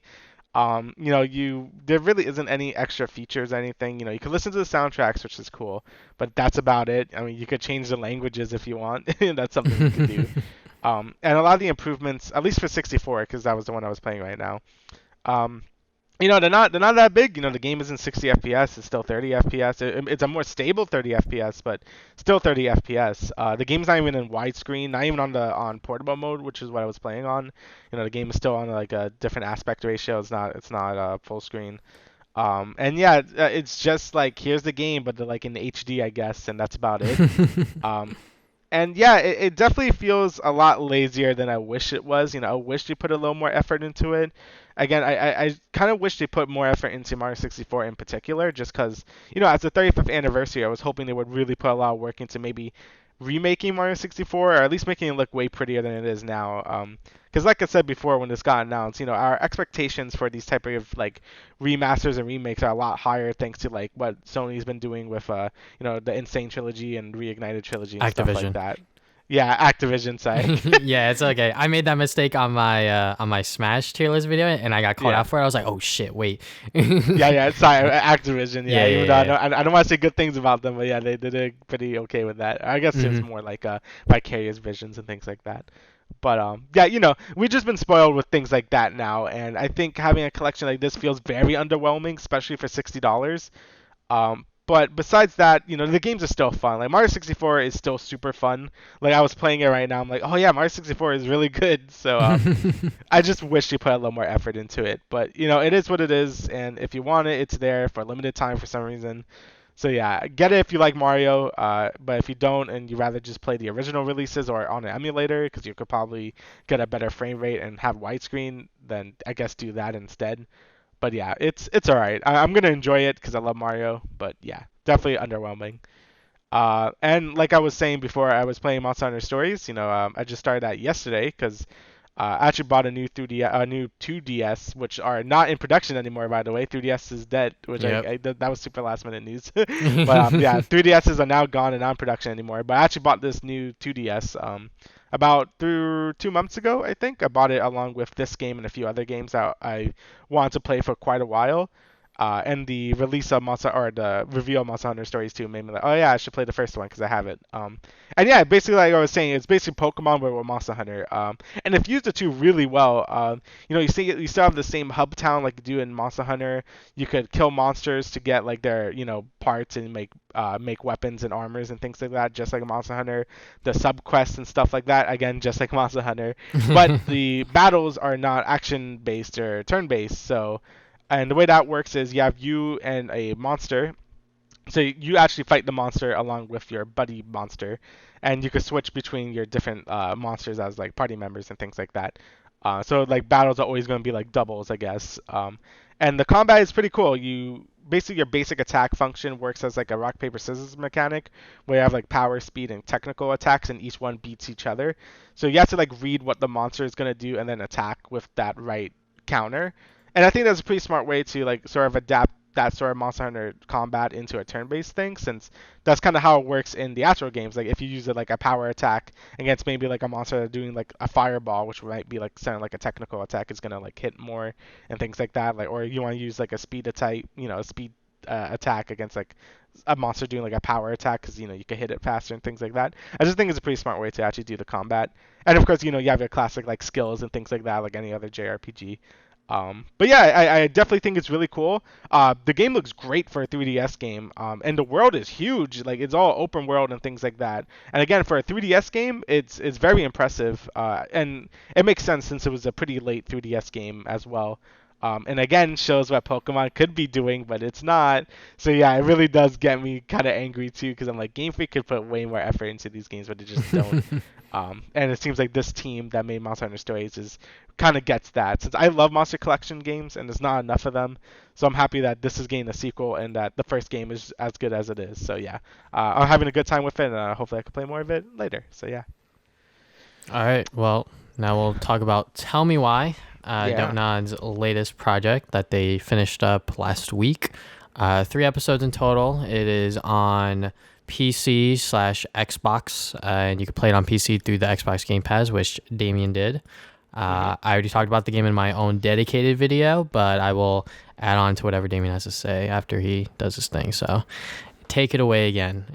Speaker 2: There really isn't any extra features or anything. You can listen to the soundtracks, which is cool, but that's about it. I mean, you could change the languages if you want. That's something you could do. And a lot of the improvements, at least for 64, because that was the one I was playing right now. Um, they're not that big. The game isn't 60 FPS. It's still 30 FPS. It's a more stable 30 FPS, but still 30 FPS. The game's not even in widescreen, not even on portable mode, which is what I was playing on. The game is still on like a different aspect ratio. It's not full screen. And yeah, it's just like here's the game, but they're like in HD, I guess, and that's about it. Um, and yeah, it definitely feels a lot lazier than I wish it was. I wish they put a little more effort into it. Again, I kind of wish they put more effort into Mario 64 in particular, just because, as the 35th anniversary, I was hoping they would really put a lot of work into maybe remaking Mario 64, or at least making it look way prettier than it is now. Because like I said before, when this got announced, our expectations for these type of like remasters and remakes are a lot higher, thanks to like what Sony's been doing with the Insane trilogy and Reignited trilogy and stuff like
Speaker 1: Activision.
Speaker 2: that. Yeah, Activision side.
Speaker 1: Yeah, it's okay. I made that mistake on my Smash tier list video, and I got called
Speaker 2: Yeah.
Speaker 1: out for it. I was like, oh shit, wait.
Speaker 2: Yeah, sorry, Activision. Yeah,
Speaker 1: Yeah,
Speaker 2: even though
Speaker 1: yeah, yeah.
Speaker 2: I don't want to say good things about them, but yeah, they did pretty okay with that. I guess it's
Speaker 1: Mhm.
Speaker 2: more like vicarious visions and things like that. But yeah, we've just been spoiled with things like that now, and I think having a collection like this feels very underwhelming, especially for $60. But besides that, the games are still fun. Like Mario 64 is still super fun. Like I was playing it right now, I'm like, oh yeah, Mario 64 is really good. So I just wish they put a little more effort into it. But it is what it is, and if you want it, it's there for a limited time for some reason. So yeah, get it if you like Mario. But if you don't and you rather just play the original releases or on an emulator, because you could probably get a better frame rate and have widescreen, then I guess do that instead. But yeah, it's all right. I'm gonna enjoy it because I love Mario. But yeah, definitely underwhelming. And like I was saying before, I was playing Monster Hunter Stories. I just started that yesterday because I actually bought a new 2DS, which are not in production anymore, by the way. 3DS is dead, which
Speaker 1: Yep.
Speaker 2: that was super last minute news. But yeah, 3DSs are now gone and not in production anymore. But I actually bought this new 2DS about through 2 months ago, I think. I bought it along with this game and a few other games that I wanted to play for quite a while. And the release of Monster or the reveal of Monster Hunter Stories 2 made me like, oh yeah, I should play the first one because I have it. And yeah, basically like I was saying, it's basically Pokemon but with Monster Hunter. And if used the two really well. You still have the same hub town like you do in Monster Hunter. You could kill monsters to get like their parts and make weapons and armors and things like that, just like Monster Hunter. The sub quests and stuff like that, again, just like Monster Hunter. But the battles are not action based or turn based, so. And the way that works is you have you and a monster. So you actually fight the monster along with your buddy monster, and you can switch between your different monsters as like party members and things like that. So like battles are always going to be like doubles, I guess. And the combat is pretty cool. Basically your basic attack function works as like a rock paper scissors mechanic, where you have like power, speed, and technical attacks, and each one beats each other. So you have to like read what the monster is going to do and then attack with that right counter. And I think that's a pretty smart way to like sort of adapt that sort of Monster Hunter combat into a turn-based thing, since that's kind of how it works in the actual games. Like if you use it like a power attack against maybe like a monster doing like a fireball, which might be like sound like a technical attack, is gonna like hit more and things like that. Like or you want to use like a speed attack, a speed attack against like a monster doing like a power attack because you can hit it faster and things like that. I just think it's a pretty smart way to actually do the combat. And of course, you have your classic like skills and things like that, like any other JRPG. But yeah, I definitely think it's really cool. The game looks great for a 3DS game, and the world is huge. Like it's all open world and things like that. And again, for a 3DS game, it's very impressive. And it makes sense since it was a pretty late 3DS game as well. And again, shows what Pokemon could be doing, but it's not. So yeah, it really does get me kind of angry too, because I'm like, Game Freak could put way more effort into these games, but they just don't. And it seems like this team that made Monster Hunter Stories is kind of gets that. Since I love Monster Collection games, and there's not enough of them, so I'm happy that this is getting a sequel and that the first game is as good as it is. So yeah, I'm having a good time with it, and hopefully I can play more of it later. So yeah.
Speaker 1: All right. Well, now we'll talk about Tell Me Why,
Speaker 2: Yeah.
Speaker 1: Dontnod's latest project that they finished up last week. 3 episodes in total. It is on PC/Xbox, and you can play it on PC through the Xbox Game Pass, which Damien did. I already talked about the game in my own dedicated video, but I will add on to whatever Damien has to say after he does his thing. So take it away again.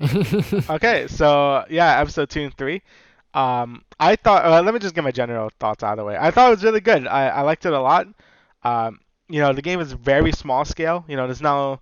Speaker 2: Okay, so yeah, episode 2 and 3. I thought. Let me just get my general thoughts out of the way. I thought it was really good. I liked it a lot. The game is very small scale. There's no,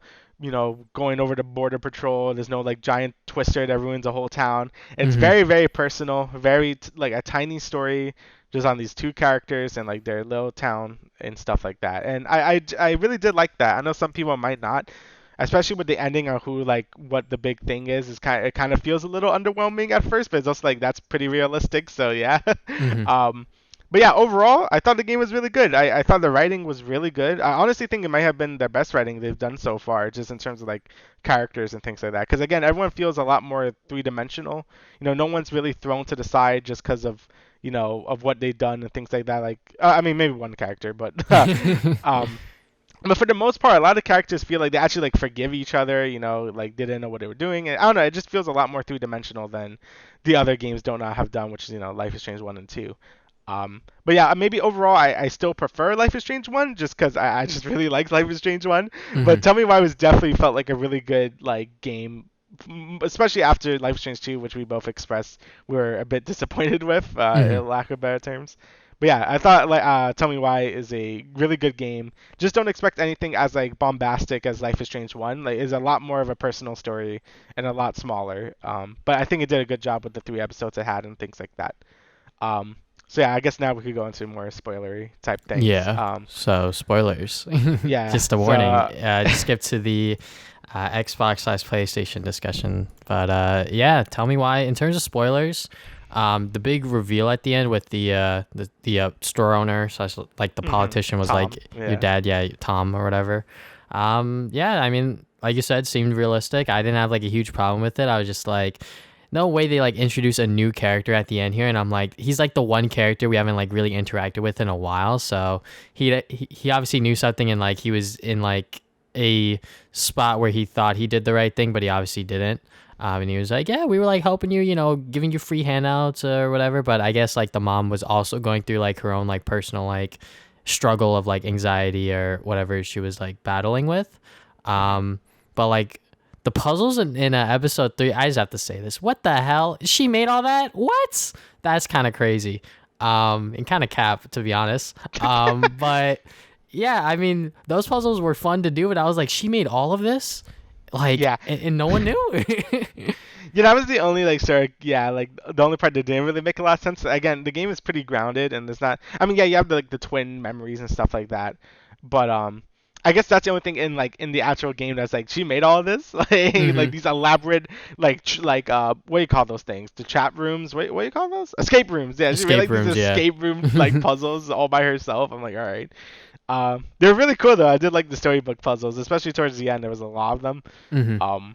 Speaker 2: going over the border patrol. There's no like giant twister that ruins a whole town. It's very, very personal. Very like a tiny story, just on these 2 characters and like their little town and stuff like that. And I really did like that. I know some people might not, especially with the ending on who like what the big thing is. It kind of feels a little underwhelming at first, but it's also like that's pretty realistic. So yeah.
Speaker 1: Mhm.
Speaker 2: But yeah, overall, I thought the game was really good. I thought the writing was really good. I honestly think it might have been their best writing they've done so far, just in terms of like characters and things like that. Because again, everyone feels a lot more three-dimensional. No one's really thrown to the side just because of what they've done and things like that. Like, I mean, maybe one character, but but for the most part, a lot of characters feel like they actually like forgive each other. Like they didn't know what they were doing. And I don't know. It just feels a lot more three-dimensional than the other games don't have done, which is Life is Strange 1 and 2. But yeah, maybe overall I still prefer Life is Strange 1 just because I just really liked Life is Strange 1. But
Speaker 1: Mhm.
Speaker 2: Tell Me Why was definitely felt like a really good like game, especially after Life is Strange 2, which we both expressed we were a bit disappointed with,
Speaker 1: Mhm.
Speaker 2: in lack of better terms. But yeah, I thought like Tell Me Why is a really good game. Just don't expect anything as like bombastic as Life is Strange 1. Like it's a lot more of a personal story and a lot smaller. But I think it did a good job with the 3 episodes it had and things like that. Um, so yeah, I guess now we could go into more spoilery type things.
Speaker 1: Yeah. So spoilers.
Speaker 2: Yeah.
Speaker 1: Just a
Speaker 2: So
Speaker 1: warning. Just skip to the Xbox/PlayStation discussion. But yeah, tell me why. In terms of spoilers, the big reveal at the end with the store owner slash like the politician was
Speaker 2: Tom.
Speaker 1: like your
Speaker 2: Yeah.
Speaker 1: dad, yeah, Tom or whatever. Yeah, I mean, like you said, seemed realistic. I didn't have like a huge problem with it. I was just like, no way they like introduce a new character at the end here, and I'm like, he's like the one character we haven't like really interacted with in a while. So he obviously knew something, and like he was in like a spot where he thought he did the right thing, but he obviously didn't. And he was like, yeah, we were like helping you, giving you free handouts or whatever. But I guess like the mom was also going through like her own like personal like struggle of like anxiety or whatever she was like battling with.
Speaker 2: Mhm.
Speaker 1: But like the puzzles in episode 3, I just have to say this. What the hell? She made all that? What? That's kind of crazy. And kind of cap, to be honest. But yeah, I mean, those puzzles were fun to do, but I was like, she made all of this? Like,
Speaker 2: Yeah.
Speaker 1: and no one knew?
Speaker 2: Yeah, that was the only like sort yeah, like the only part that didn't really make a lot of sense. Again, the game is pretty grounded and there's not I mean, yeah, you have the twin memories and stuff like that. But I guess that's the only thing in the actual game that's like she made all of this like
Speaker 1: Hmm.
Speaker 2: these elaborate what do you call those things? The chat rooms. What do you call those? Escape rooms. Yeah, she made
Speaker 1: Escape
Speaker 2: like these
Speaker 1: rooms, yeah.
Speaker 2: escape room like puzzles all by herself. I'm like, all right. They're really cool though. I did like the storybook puzzles, especially towards the end. There was a lot of them.
Speaker 1: Hmm.
Speaker 2: Um,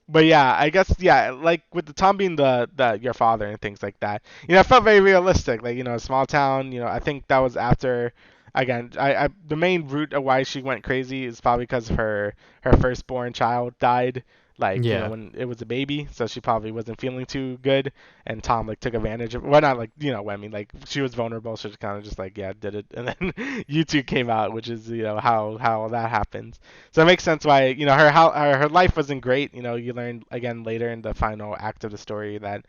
Speaker 2: but yeah, I guess yeah, like with the Tom being the your father and things like that. It felt very realistic. Like a small town. I think that was after. Again, I the main root of why she went crazy is probably because her firstborn child died. like
Speaker 1: Yeah.
Speaker 2: when it was a baby, so she probably wasn't feeling too good, and Tom like took advantage of, well, not like, what I mean, like she was vulnerable, so she kind of just like, yeah, did it, and then you two came out, which is how that happens. So it makes sense why her life wasn't great. You learn again later in the final act of the story that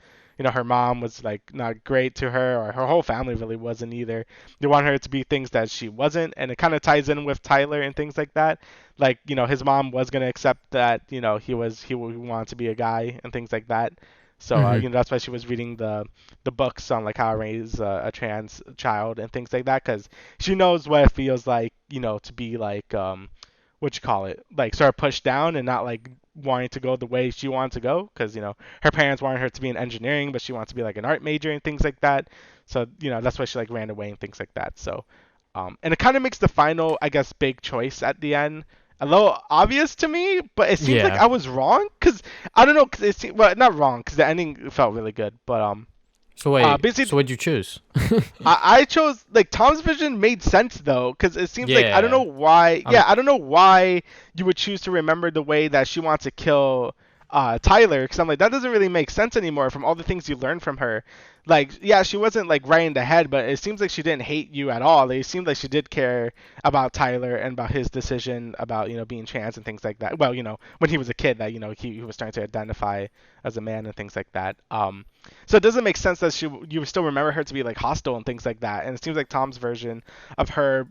Speaker 2: her mom was like not great to her, or her whole family really wasn't either. They want her to be things that she wasn't, and it kind of ties in with Tyler and things like that. Like his mom was gonna accept that he wanted to be a guy and things like that. So
Speaker 1: Hmm.
Speaker 2: that's why she was reading the books on like how to raise a trans child and things like that, because she knows what it feels like, to be like what you call it, like sort of pushed down and not like wanting to go the way she wanted to go, because her parents wanted her to be in engineering, but she wants to be like an art major and things like that. So that's why she like ran away and things like that. So and it kind of makes the final, I guess, big choice at the end a little obvious to me, but it seems like
Speaker 1: Yeah.
Speaker 2: I was wrong, because I don't know, because well, not wrong, because the ending felt really good, but
Speaker 1: So wait.
Speaker 2: basically
Speaker 1: So what'd you choose?
Speaker 2: I chose like Tom's vision made sense though, because it seems like I don't know
Speaker 1: Yeah.
Speaker 2: why.
Speaker 1: I'm.
Speaker 2: Yeah, I don't know why you would choose to remember the way that she wants to kill Tyler, because I'm like, that doesn't really make sense anymore from all the things you learned from her. Like, yeah, she wasn't like right in the head, but it seems like she didn't hate you at all. It seemed like she did care about Tyler and about his decision about being trans and things like that. Well, when he was a kid, that he was starting to identify as a man and things like that. So it doesn't make sense that you still remember her to be like hostile and things like that. And it seems like Tom's version of her,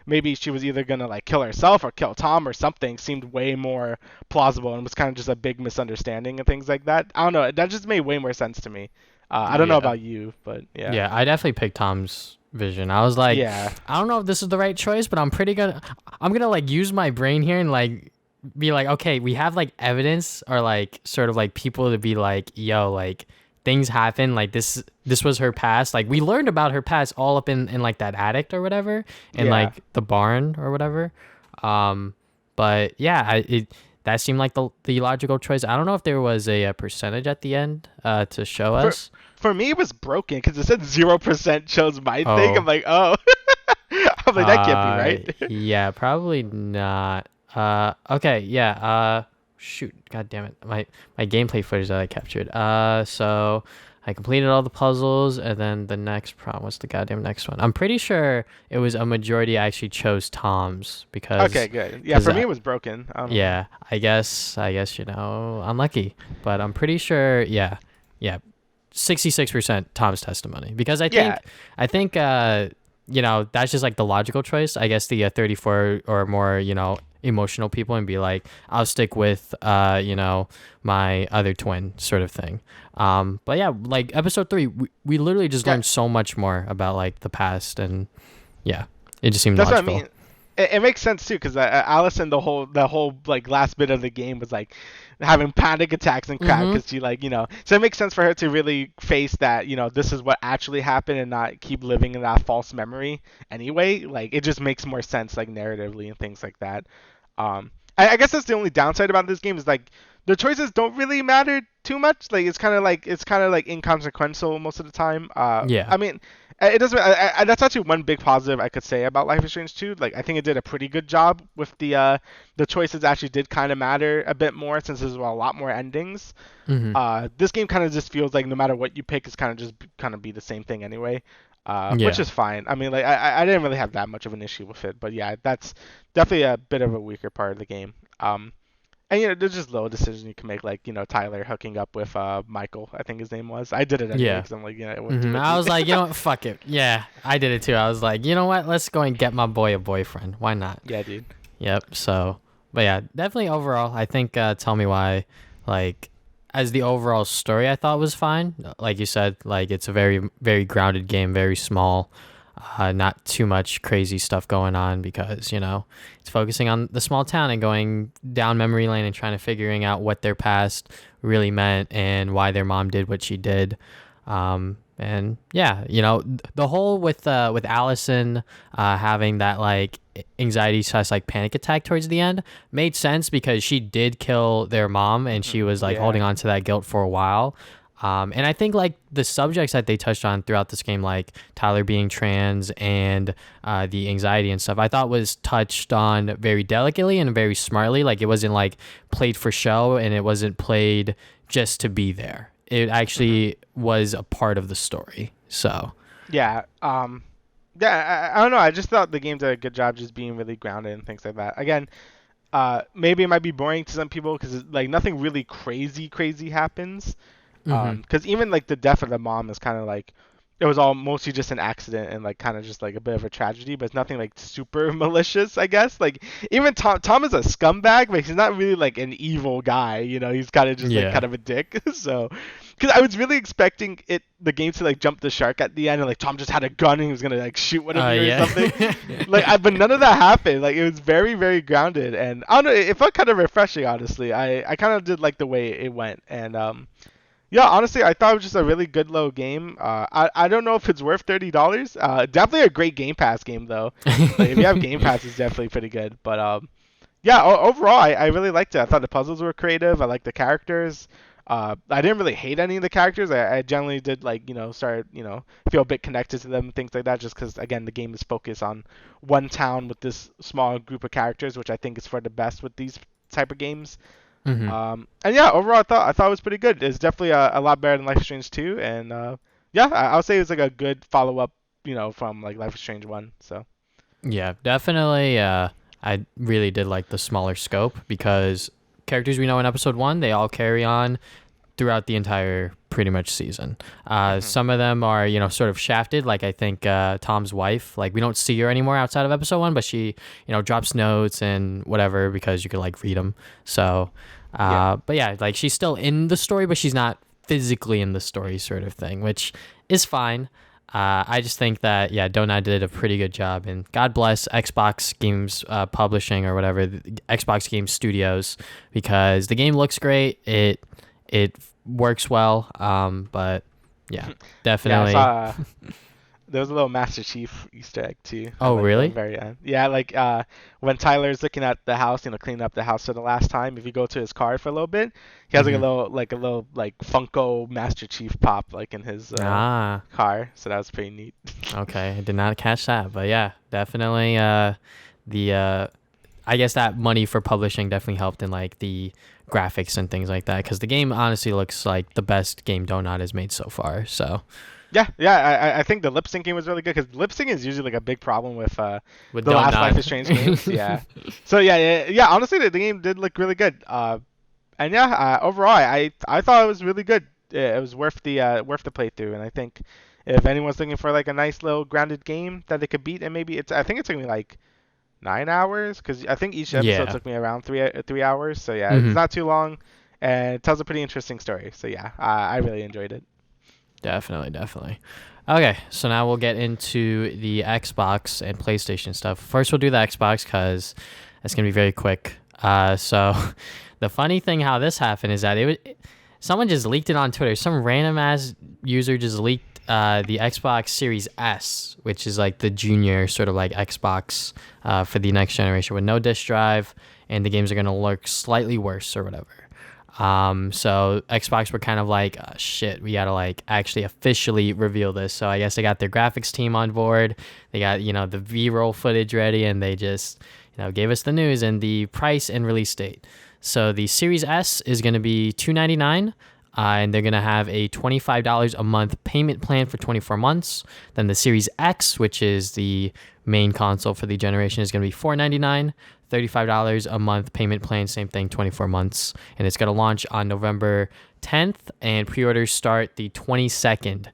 Speaker 2: maybe she was either gonna like kill herself or kill Tom or something, seemed way more plausible, and was kind of just a big misunderstanding and things like that. I don't know. That just made way more sense to me. I don't know
Speaker 1: Yeah.
Speaker 2: about you, but yeah.
Speaker 1: Yeah. I definitely picked Tom's vision. I was like,
Speaker 2: Yeah.
Speaker 1: I don't know if this is the right choice, but I'm gonna like use my brain here and like be like, okay, we have like evidence or like sort of like people to be like, yo, like things happen, like this was her past, like we learned about her past all up in like that attic or whatever, and
Speaker 2: Yeah.
Speaker 1: like the barn or whatever. But yeah, that seemed like the logical choice. I don't know if there was a percentage at the end to show
Speaker 2: For
Speaker 1: us.
Speaker 2: for me, it was broken because it said 0% chose my thing. I'm
Speaker 1: Oh.
Speaker 2: like, oh. I'm like, that can't be right.
Speaker 1: Yeah, probably not. Okay, yeah. Shoot, god damn it, my gameplay footage that I captured. So I completed all the puzzles, and then the next problem. What's the goddamn next one? I'm pretty sure it was a majority actually chose Tom's
Speaker 2: Okay,
Speaker 1: because,
Speaker 2: good. Yeah,
Speaker 1: cause
Speaker 2: for me, it was broken. I don't know.
Speaker 1: yeah, I guess unlucky, but I'm pretty sure. Yeah, yeah, 66% Tom's testimony, because
Speaker 2: Yeah.
Speaker 1: I think that's just like the logical choice. I guess the 34 or more emotional people and be like, I'll stick with my other twin sort of thing. But yeah, like episode 3, we literally just
Speaker 2: Yeah.
Speaker 1: learned so much more about like the past, and yeah, it just seemed
Speaker 2: That's what I
Speaker 1: logical.
Speaker 2: mean. It makes sense too, because Allison, the whole like last bit of the game was like having panic attacks and crap,
Speaker 1: Mm-hmm.
Speaker 2: because she so it makes sense for her to really face that this is what actually happened and not keep living in that false memory anyway. Like it just makes more sense like narratively and things like that. I guess that's the only downside about this game is like the choices don't really matter too much. Like it's kind of like inconsequential most of the time.
Speaker 1: Yeah.
Speaker 2: I mean, it doesn't. That's actually one big positive I could say about Life is Strange 2. Like I think it did a pretty good job with the choices actually did kind of matter a bit more, since there's a lot more endings.
Speaker 1: Mm-hmm.
Speaker 2: This game kind of just feels like no matter what you pick, it's kind of just kind of be the same thing anyway. Which
Speaker 1: Yeah.
Speaker 2: is fine. I mean, like I didn't really have that much of an issue with it, but yeah, that's definitely a bit of a weaker part of the game. And there's just little decisions you can make, like Tyler hooking up with Michael, I think his name was. I did it anyway
Speaker 1: Yeah.
Speaker 2: because I'm like, it would do
Speaker 1: Hmm.
Speaker 2: it.
Speaker 1: I was like, what, fuck it. Yeah, I did it too. I was like, you know what? Let's go and get my boy a boyfriend. Why not?
Speaker 2: Yeah, dude.
Speaker 1: Yep. So, but yeah, definitely overall, I think Tell Me Why, like, as the overall story, I thought was fine. Like you said, like it's a very, very grounded game, very small, not too much crazy stuff going on, because it's focusing on the small town and going down memory lane and trying to figuring out what their past really meant and why their mom did what she did. And yeah, the whole with Allison having that like anxiety / like panic attack towards the end made sense, because she did kill their mom and she was like
Speaker 2: Yeah.
Speaker 1: holding on to that guilt for a while. And I think like the subjects that they touched on throughout this game, like Tyler being trans and the anxiety and stuff, I thought was touched on very delicately and very smartly. Like it wasn't like played for show, and it wasn't played just to be there. It actually was a part of the story. So
Speaker 2: Yeah. Yeah. I don't know. I just thought the game did a good job just being really grounded and things like that. Again, maybe it might be boring to some people because like nothing really crazy happens. Because even like the death of the mom is kind of like it was all mostly just an accident and like kind of just like a bit of a tragedy, but it's nothing like super malicious, I guess. Like even Tom is a scumbag, but he's not really like an evil guy, you know. He's kind of just like kind of a dick. So, because I was really expecting the game to like jump the shark at the end and like Tom just had a gun and he was gonna like shoot one of you or something. But none of that happened. Like it was very grounded, and I don't know, it felt kind of refreshing, honestly. I kind of did like the way it went, and yeah, honestly, I thought it was just a really good low game. I don't know if it's worth $30. Definitely a great Game Pass game though. Like, if you have Game Pass, it's definitely pretty good. But yeah, overall, I really liked it. I thought the puzzles were creative. I liked the characters. I didn't really hate any of the characters. I generally did like start feel a bit connected to them, things like that. Just because again, the game is focused on one town with this small group of characters, which I think is for the best with these type of games. And yeah, overall, I thought it was pretty good. It's definitely a lot better than Life is Strange 2, and yeah, I would say it's like a good follow up, from like Life is Strange 1. So
Speaker 1: yeah, definitely. I really did like the smaller scope because characters we know in episode 1, they all carry on throughout the entire pretty much season. Some of them are sort of shafted, like I think Tom's wife, like we don't see her anymore outside of episode 1, but she drops notes and whatever because you could like read them. So but yeah, like she's still in the story, but she's not physically in the story, sort of thing, which is fine. I just think that Donut did a pretty good job, and God bless Xbox Games Publishing or whatever, the Xbox Game Studios, because the game looks great. It works well, but yeah, definitely.
Speaker 2: Yeah, there was a little Master Chief Easter egg too.
Speaker 1: Oh, really?
Speaker 2: Very end. Yeah, like when Tyler's looking at the house, cleaning up the house for the last time. If you go to his car for a little bit, he has like a little Funko Master Chief pop like in his car. So that was pretty neat.
Speaker 1: Okay, I did not catch that, but yeah, definitely. I guess that money for publishing definitely helped in like the graphics and things like that, because the game honestly looks like the best game Donut has made so far. So
Speaker 2: yeah, I think the lip syncing was really good, because lip syncing is usually like a big problem with the
Speaker 1: Donut.
Speaker 2: last Life is Strange games. Yeah. So yeah. Honestly, the game did look really good. And yeah, overall, I thought it was really good. It was worth the playthrough, and I think if anyone's looking for like a nice little grounded game that they could beat, and maybe I think it's gonna be like 9 hours, because I think each episode took me around 3 hours. So yeah, it's not too long, and it tells a pretty interesting story. So yeah, I really enjoyed it.
Speaker 1: Definitely. Okay, so now we'll get into the Xbox and PlayStation stuff. First, we'll do the Xbox because it's gonna be very quick. So the funny thing how this happened is that someone just leaked it on Twitter. Some random ass user just leaked the Xbox Series S, which is like the junior sort of like Xbox for the next generation with no disk drive, and the games are gonna look slightly worse or whatever. So Xbox were kind of like, oh, shit, we gotta like actually officially reveal this. So I guess they got their graphics team on board. They got the V-roll footage ready, and they just gave us the news and the price and release date. So the Series S is gonna be $299. And they're going to have a $25 a month payment plan for 24 months. Then the Series X, which is the main console for the generation, is going to be $499, $35 a month payment plan, same thing, 24 months. And it's going to launch on November 10th, and pre-orders start the 22nd.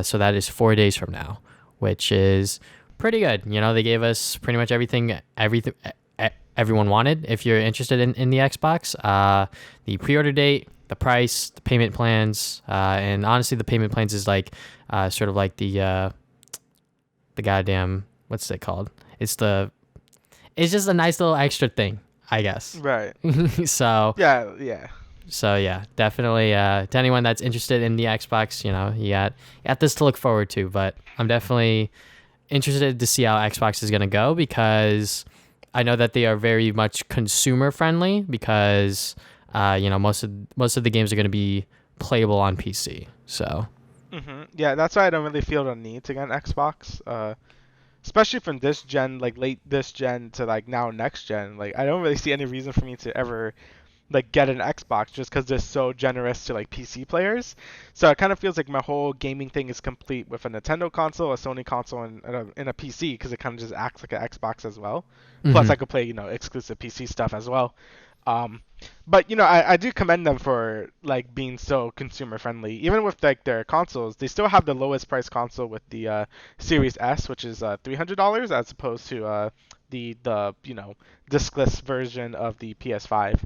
Speaker 1: So that is 4 days from now, which is pretty good. They gave us pretty much everything everyone wanted. If you're interested in the Xbox, the pre-order date, the price, the payment plans, and honestly, the payment plans is like sort of like the goddamn, what's it called? It's just a nice little extra thing, I guess.
Speaker 2: Right.
Speaker 1: So
Speaker 2: yeah.
Speaker 1: So yeah, definitely to anyone that's interested in the Xbox, you got this to look forward to. But I'm definitely interested to see how Xbox is gonna go, because I know that they are very much consumer friendly, because most of the games are going to be playable on PC. So.
Speaker 2: Yeah, that's why I don't really feel the need to get an Xbox. Especially from this gen, like late this gen to like now next gen. Like I don't really see any reason for me to ever like get an Xbox just because they're so generous to like PC players. So it kind of feels like my whole gaming thing is complete with a Nintendo console, a Sony console, and a PC because it kind of just acts like an Xbox as well. Plus,
Speaker 1: Mm-hmm.
Speaker 2: I could play exclusive PC stuff as well. Um, but I do commend them for like being so consumer friendly. Even with like their consoles, they still have the lowest price console with the Series S, which is $300 as opposed to the discless version of the PS5,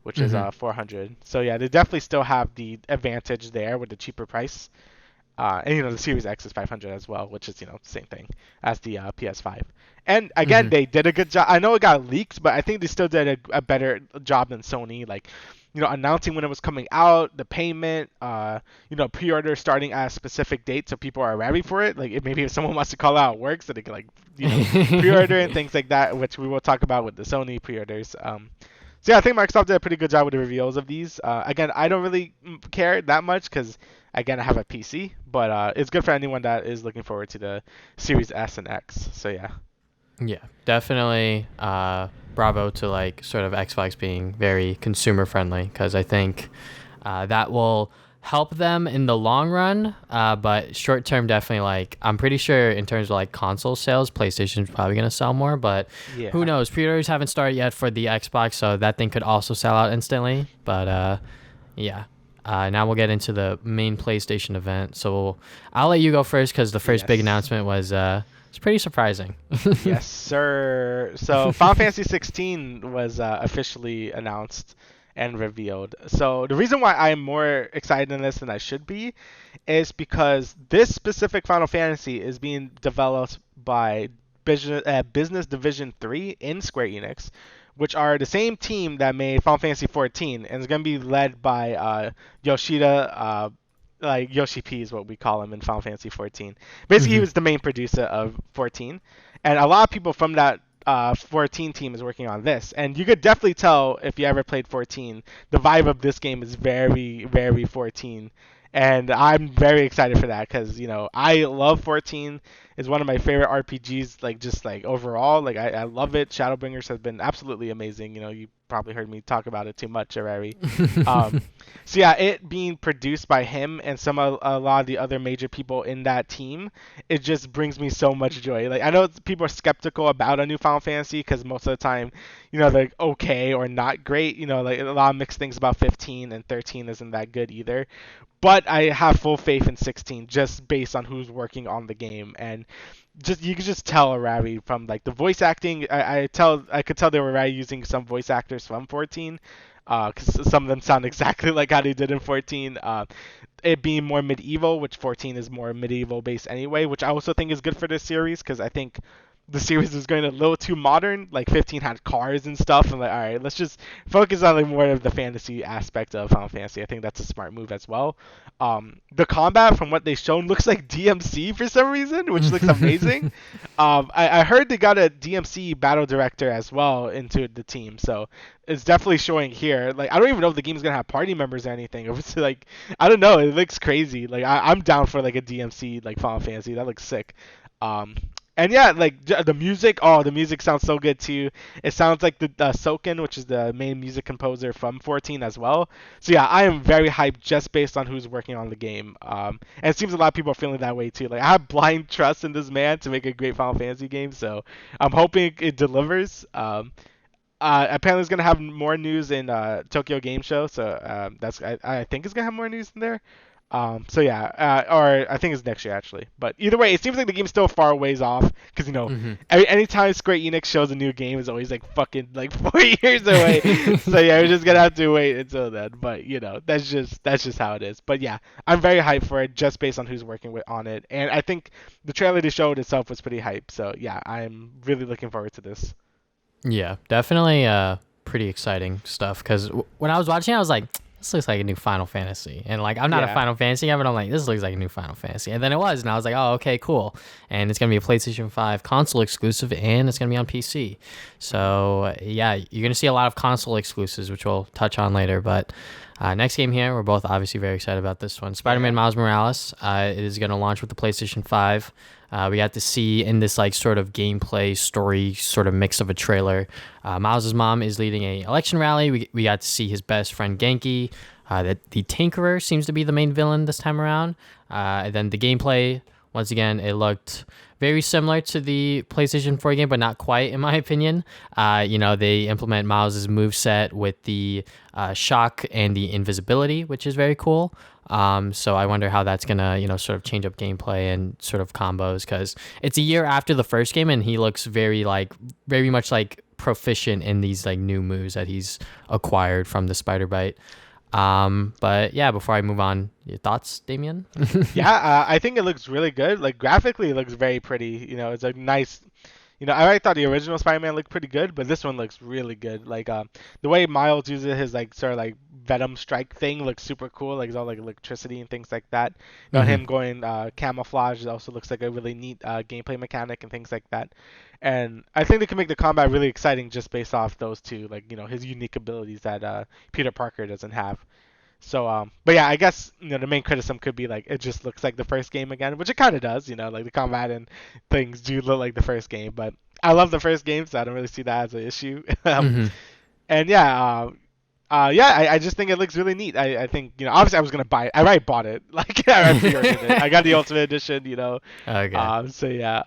Speaker 2: which is
Speaker 1: Mm-hmm.
Speaker 2: 400. So yeah, they definitely still have the advantage there with the cheaper price. And the Series X is 500 as well, which is same thing as the PS5. And again,
Speaker 1: Mm-hmm.
Speaker 2: they did a good job. I know it got leaked, but I think they still did a better job than Sony. Like, announcing when it was coming out, the payment, pre-order starting at a specific date so people are ready for it. Like, maybe if someone wants to call out work, so they can pre-order and things like that, which we will talk about with the Sony pre-orders. So yeah, I think Microsoft did a pretty good job with the reveals of these. Again, I don't really care that much because again I have a PC, but it's good for anyone that is looking forward to the Series S and X. So yeah.
Speaker 1: Yeah, definitely. Bravo to like sort of Xbox being very consumer friendly because I think that will help them in the long run. But short term, definitely like I'm pretty sure in terms of like console sales, PlayStation's probably gonna sell more. But who
Speaker 2: Yeah.
Speaker 1: knows? Pre-orders haven't started yet for the Xbox, so that thing could also sell out instantly. But yeah. Now we'll get into the main PlayStation event. So I'll let you go first because the first big
Speaker 2: Yes.
Speaker 1: announcement was it's pretty surprising.
Speaker 2: Yes, sir. So Final Fantasy 16 was officially announced and revealed. So the reason why I'm more excited in this than I should be is because this specific Final Fantasy is being developed by Business Division 3 in Square Enix, which are the same team that made Final Fantasy 14, and it's going to be led by Yoshida. Like Yoshi P is what we call him in Final Fantasy 14. Basically, he
Speaker 1: Hmm.
Speaker 2: was the main producer of 14, and a lot of people from that 14 team is working on this. And you could definitely tell if you ever played 14, the vibe of this game is very, very 14. And I'm very excited for that because I love 14. It's one of my favorite RPGs, like just like overall. Like I love it. Shadowbringers has been absolutely amazing. You probably heard me talk about it too much already. Um, so yeah, it being produced by him and a lot of the other major people in that team, it just brings me so much joy. Like I know people are skeptical about a new Final Fantasy because most of the time, they're okay or not great. Like a lot of mixed things about 15 and 13 isn't that good either. But I have full faith in 16 just based on who's working on the game and just you could just tell already from like the voice acting. I could tell they were already using some voice actors from 14, because some of them sound exactly like how they did in 14. It being more medieval, which 14 is more medieval based anyway, which I also think is good for this series because I think the series was going a little too modern. Like 15 had cars and stuff, and like, all right, let's just focus on like more of the fantasy aspect of Final Fantasy. I think that's a smart move as well. The combat from what they shown looks like DMC for some reason, which looks amazing. I heard they got a DMC battle director as well into the team, so it's definitely showing here. Like I don't even know if the game's gonna have party members or anything. If it's like I don't know, it looks crazy. Like I'm down for like a DMC like Final Fantasy. That looks sick. Um, and yeah, like the music. Oh, the music sounds so good too. It sounds like the Soken, which is the main music composer from 14 as well. So yeah, I am very hyped just based on who's working on the game. And it seems a lot of people are feeling that way too. Like I have blind trust in this man to make a great Final Fantasy game. So I'm hoping it delivers. Apparently, it's gonna have more news in Tokyo Game Show, so I think it's gonna have more news in there. So yeah, or I think it's next year actually. But either way, it seems like the game's still far ways off because
Speaker 1: Hmm.
Speaker 2: anytime Square Enix shows a new game, it's always like fucking like 4 years away. So yeah, we're just gonna have to wait until then. But that's just how it is. But yeah, I'm very hyped for it just based on who's working on it, and I think the trailer they showed itself was pretty hype. So yeah, I'm really looking forward to this.
Speaker 1: Yeah, definitely pretty exciting stuff because when I was watching I was like, this looks like a new Final Fantasy. And like, I'm not a
Speaker 2: Yeah.
Speaker 1: Final Fantasy guy, but I'm like, this looks like a new Final Fantasy. And then it was, and I was like, oh, okay, cool. And it's gonna be a PlayStation 5 console exclusive, and it's gonna be on PC. So yeah, you're gonna see a lot of console exclusives, which we'll touch on later. But next game here, we're both obviously very excited about this one. Spider-Man Miles Morales. It is gonna launch with the PlayStation 5. We got to see in this like sort of gameplay story sort of mix of a trailer. Miles' mom is leading a election rally. We got to see his best friend Genki. That the Tinkerer seems to be the main villain this time around. And then the gameplay, once again, it looked very similar to the PlayStation 4 game, but not quite, in my opinion. They implement Miles' moveset with the shock and the invisibility, which is very cool. So I wonder how that's gonna, sort of change up gameplay and sort of combos, because it's a year after the first game, and he looks very much like proficient in these like new moves that he's acquired from the Spider Bite. But yeah, before I move on, your thoughts, Damien?
Speaker 2: Yeah, I think it looks really good. Like graphically, it looks very pretty. It's a nice. I already thought the original Spider-Man looked pretty good, but this one looks really good. Like the way Miles uses his like sort of like Venom strike thing looks super cool. Like it's all like electricity and things like that. Him going camouflage also looks like a really neat gameplay mechanic and things like that. And I think they can make the combat really exciting just based off those two, like his unique abilities that Peter Parker doesn't have. So, but yeah, I guess the main criticism could be like it just looks like the first game again, which it kind of does. Like the combat and things do look like the first game, but I love the first game, so I don't really see that as an issue. And yeah, I just think it looks really neat. I think obviously I was gonna buy it. I already bought it. Like I pre-ordered it. I got the Ultimate Edition.
Speaker 1: Okay.
Speaker 2: So yeah,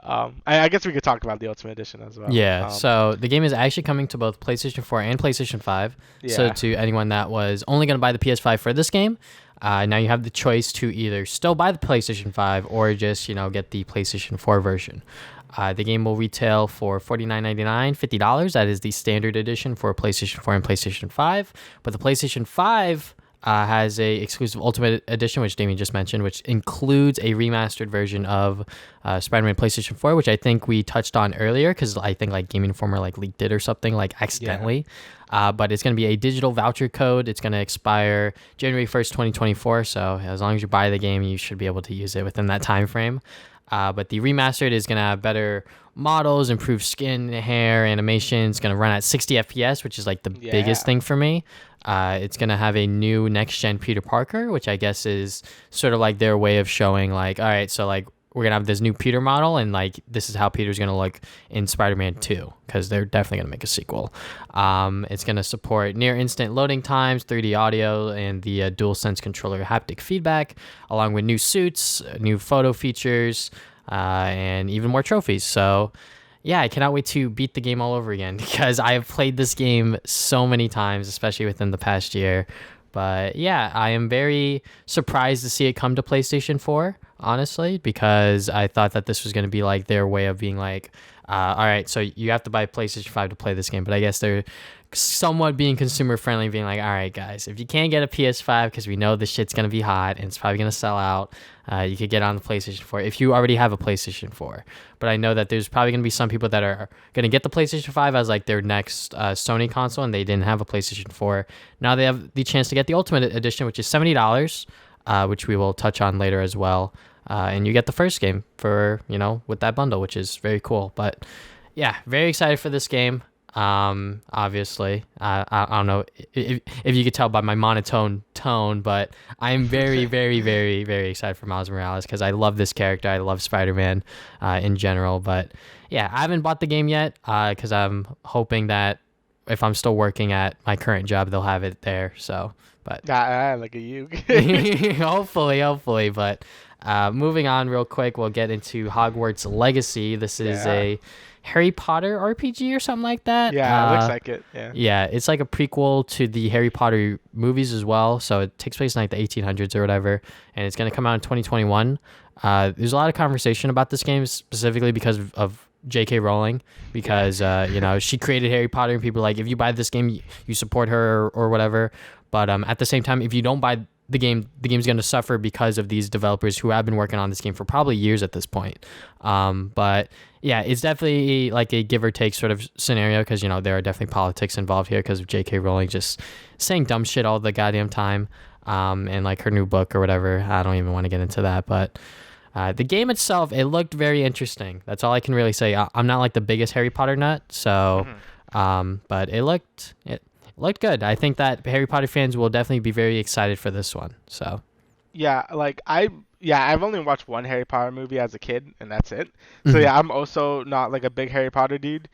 Speaker 2: I guess we could talk about the Ultimate Edition as well.
Speaker 1: Yeah. So the game is actually coming to both PlayStation 4 and PlayStation 5.
Speaker 2: Yeah.
Speaker 1: So to anyone that was only gonna buy the PS5 for this game, now you have the choice to either still buy the PlayStation 5 or just get the PlayStation 4 version. The game will retail for $49.99, $50. That is the standard edition for PlayStation 4 and PlayStation 5. But the PlayStation 5 has a exclusive Ultimate Edition, which Damien just mentioned, which includes a remastered version of Spider-Man PlayStation 4, which I think we touched on earlier because I think like Gaming Informer like leaked it or something like accidentally. Yeah. But it's going to be a digital voucher code. It's going to expire January 1st, 2024. So as long as you buy the game, you should be able to use it within that time frame. But the remastered is going to have better models, improved skin, hair, animation. It's going to run at 60 FPS, which is like the biggest thing for me. It's going to have a new next-gen Peter Parker, which I guess is sort of like their way of showing like, all right, so like we're going to have this new Peter model, and like this is how Peter's going to look in Spider-Man 2, because they're definitely going to make a sequel. It's going to support near instant loading times, 3D audio, and the DualSense controller haptic feedback, along with new suits, new photo features, and even more trophies. So yeah, I cannot wait to beat the game all over again because I have played this game so many times, especially within the past year. But yeah, I am very surprised to see it come to PlayStation 4, honestly, because I thought that this was going to be like their way of being like, all right, so you have to buy PlayStation 5 to play this game. But I guess they're somewhat being consumer friendly, being like, all right, guys, if you can't get a PS5 because we know this shit's going to be hot and it's probably going to sell out, you could get on the PlayStation 4 if you already have a PlayStation 4. But I know that there's probably going to be some people that are going to get the PlayStation 5 as like their next Sony console, and they didn't have a PlayStation 4. Now they have the chance to get the Ultimate Edition, which is $70, which we will touch on later as well. And you get the first game for, with that bundle, which is very cool. But yeah, very excited for this game. Obviously, I don't know if you could tell by my monotone tone, but I'm very, very, very, very excited for Miles Morales because I love this character. I love Spider-Man in general. But yeah, I haven't bought the game yet because I'm hoping that if I'm still working at my current job, they'll have it there. So, but
Speaker 2: look at you.
Speaker 1: hopefully. But moving on real quick, we'll get into Hogwarts Legacy. This is a Harry Potter RPG or something like that.
Speaker 2: Yeah, it looks like it.
Speaker 1: Yeah, it's like a prequel to the Harry Potter movies as well. So it takes place in like the 1800s or whatever, and it's going to come out in 2021. There's a lot of conversation about this game specifically because of J.K. Rowling, because she created Harry Potter, and people are like, if you buy this game, you support her or whatever. But at the same time, if you don't buy the game's going to suffer because of these developers who have been working on this game for probably years at this point. But yeah, it's definitely like a give or take sort of scenario because there are definitely politics involved here because of J.K. Rowling just saying dumb shit all the goddamn time. And like her new book or whatever. I don't even want to get into that, but the game itself, it looked very interesting. That's all I can really say. I'm not like the biggest Harry Potter nut, so but it looked good. I think that Harry Potter fans will definitely be very excited for this one. So
Speaker 2: Yeah, I've only watched one Harry Potter movie as a kid, and that's it. So yeah, I'm also not like a big Harry Potter dude.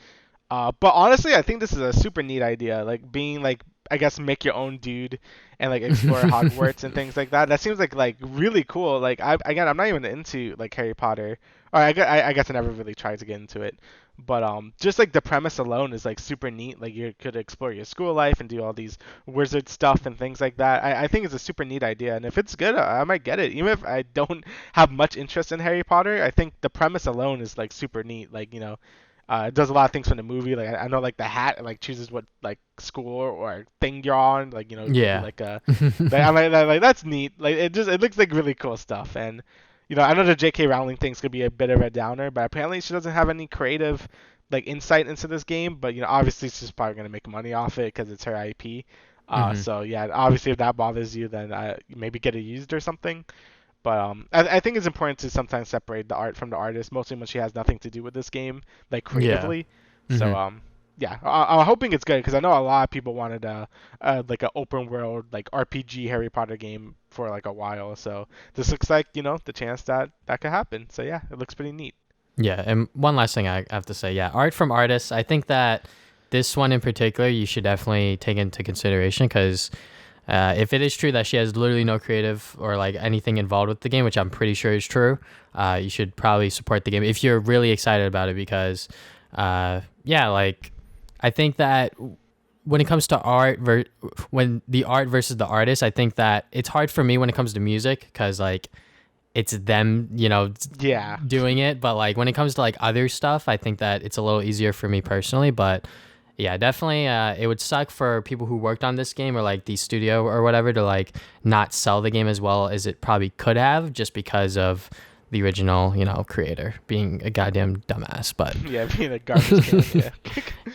Speaker 2: But honestly, I think this is a super neat idea. Like being like, I guess, make your own dude and like explore Hogwarts and things like that. That seems like really cool. Like I'm not even into like Harry Potter. Or I guess I never really tried to get into it. But just like the premise alone is like super neat. Like you could explore your school life and do all these wizard stuff and things like that. I think it's a super neat idea, and if it's good, I might get it. Even if I don't have much interest in Harry Potter, I think the premise alone is like super neat. Like it does a lot of things from the movie. Like I know like the hat like chooses what like school or thing you're on. Like
Speaker 1: yeah,
Speaker 2: like I'm like that's neat. Like it looks like really cool stuff. And I know the J.K. Rowling thing's gonna be a bit of a downer, but apparently she doesn't have any creative like insight into this game. But obviously she's probably gonna make money off it because it's her IP. So yeah, obviously if that bothers you, then maybe get it used or something. But I think it's important to sometimes separate the art from the artist, mostly when she has nothing to do with this game, like creatively.
Speaker 1: Yeah.
Speaker 2: So yeah, I'm hoping it's good because I know a lot of people wanted like an open world like RPG Harry Potter game for like a while. So this looks like the chance that could happen. So yeah, it looks pretty neat.
Speaker 1: Yeah, and one last thing I have to say, yeah, art from artists. I think that this one in particular you should definitely take into consideration because if it is true that she has literally no creative or like anything involved with the game, which I'm pretty sure is true, you should probably support the game if you're really excited about it because, yeah, like I think that when it comes to when the art versus the artist, I think that it's hard for me when it comes to music because like it's them,
Speaker 2: Yeah.
Speaker 1: doing it. But like when it comes to like other stuff, I think that it's a little easier for me personally. But yeah, definitely, it would suck for people who worked on this game or like the studio or whatever to like not sell the game as well as it probably could have just because of the original, creator being a goddamn dumbass. But
Speaker 2: Yeah, being a garbage can.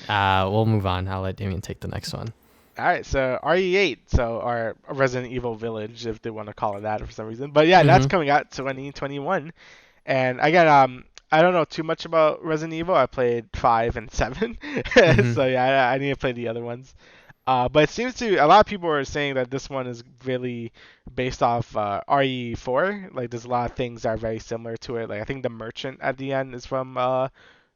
Speaker 2: Yeah.
Speaker 1: we'll move on. I'll let Damien take the next one.
Speaker 2: All right, so RE8, so our Resident Evil Village, if they want to call it that for some reason. But yeah, that's coming out 2021. And again, I don't know too much about Resident Evil. I played 5 and 7, so yeah, I need to play the other ones. But it seems a lot of people are saying that this one is really based off RE4. Like there's a lot of things that are very similar to it. Like I think the merchant at the end is from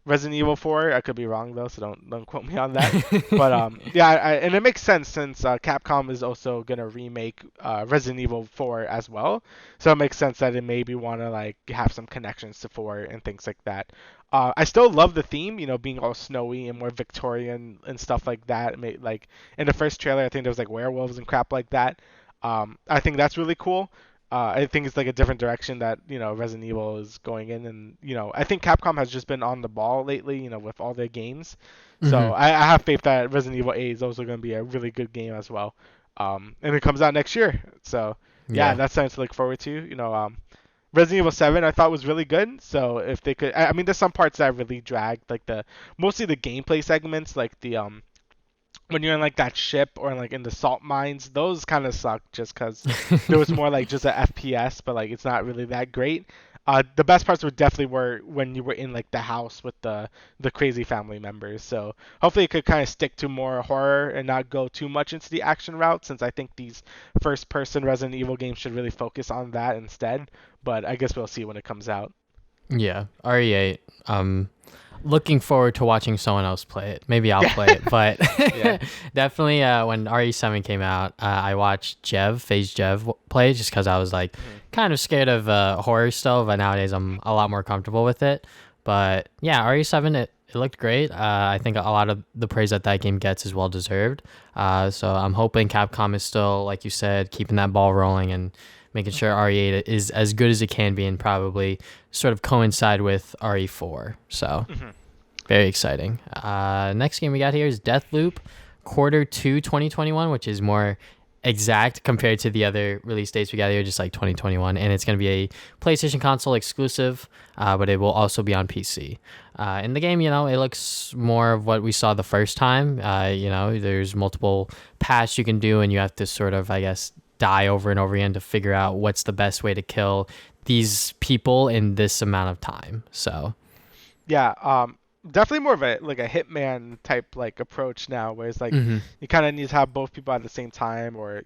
Speaker 2: Resident Evil 4. I could be wrong though, so don't quote me on that. But yeah, and it makes sense since Capcom is also gonna remake Resident Evil 4 as well. So it makes sense that it maybe want to like have some connections to 4 and things like that. I still love the theme, being all snowy and more Victorian and stuff like that. Like in the first trailer, I think there was like werewolves and crap like that. I think that's really cool. I think it's like a different direction that Resident Evil is going in, and I think Capcom has just been on the ball lately, with all their games. So I have faith that Resident Evil 8 is also going to be a really good game as well. And it comes out next year, so yeah, that's something to look forward to. Resident Evil 7 I thought was really good. So if they could, I mean, there's some parts that really dragged, like mostly the gameplay segments, like the when you're in like that ship or like in the salt mines, those kind of suck just because there was more like just a FPS, but like it's not really that great. The best parts were when you were in like the house with the crazy family members. So hopefully it could kind of stick to more horror and not go too much into the action route, since I think these first person Resident Evil games should really focus on that instead. But I guess we'll see when it comes out.
Speaker 1: Yeah, RE8. Looking forward to watching someone else play it. Maybe I'll play it, but definitely when RE7 came out, I watched FaZe Jev play just because I was like kind of scared of horror still, but nowadays I'm a lot more comfortable with it. But yeah, RE7, it looked great. I think a lot of the praise that game gets is well deserved. So I'm hoping Capcom is still, like you said, keeping that ball rolling and making sure RE8 is as good as it can be and probably sort of coincide with RE4. So very exciting. Next game we got here is Deathloop Quarter 2 2021, which is more exact compared to the other release dates we got here, just like 2021, and it's going to be a PlayStation console exclusive, but it will also be on PC. In the game, it looks more of what we saw the first time. There's multiple paths you can do, and you have to sort of, I guess, die over and over again to figure out what's the best way to kill these people in this amount of time. So,
Speaker 2: Yeah, definitely more of a like a hitman type like approach now, where it's like
Speaker 1: hmm
Speaker 2: you kind of need to have both people at the same time, or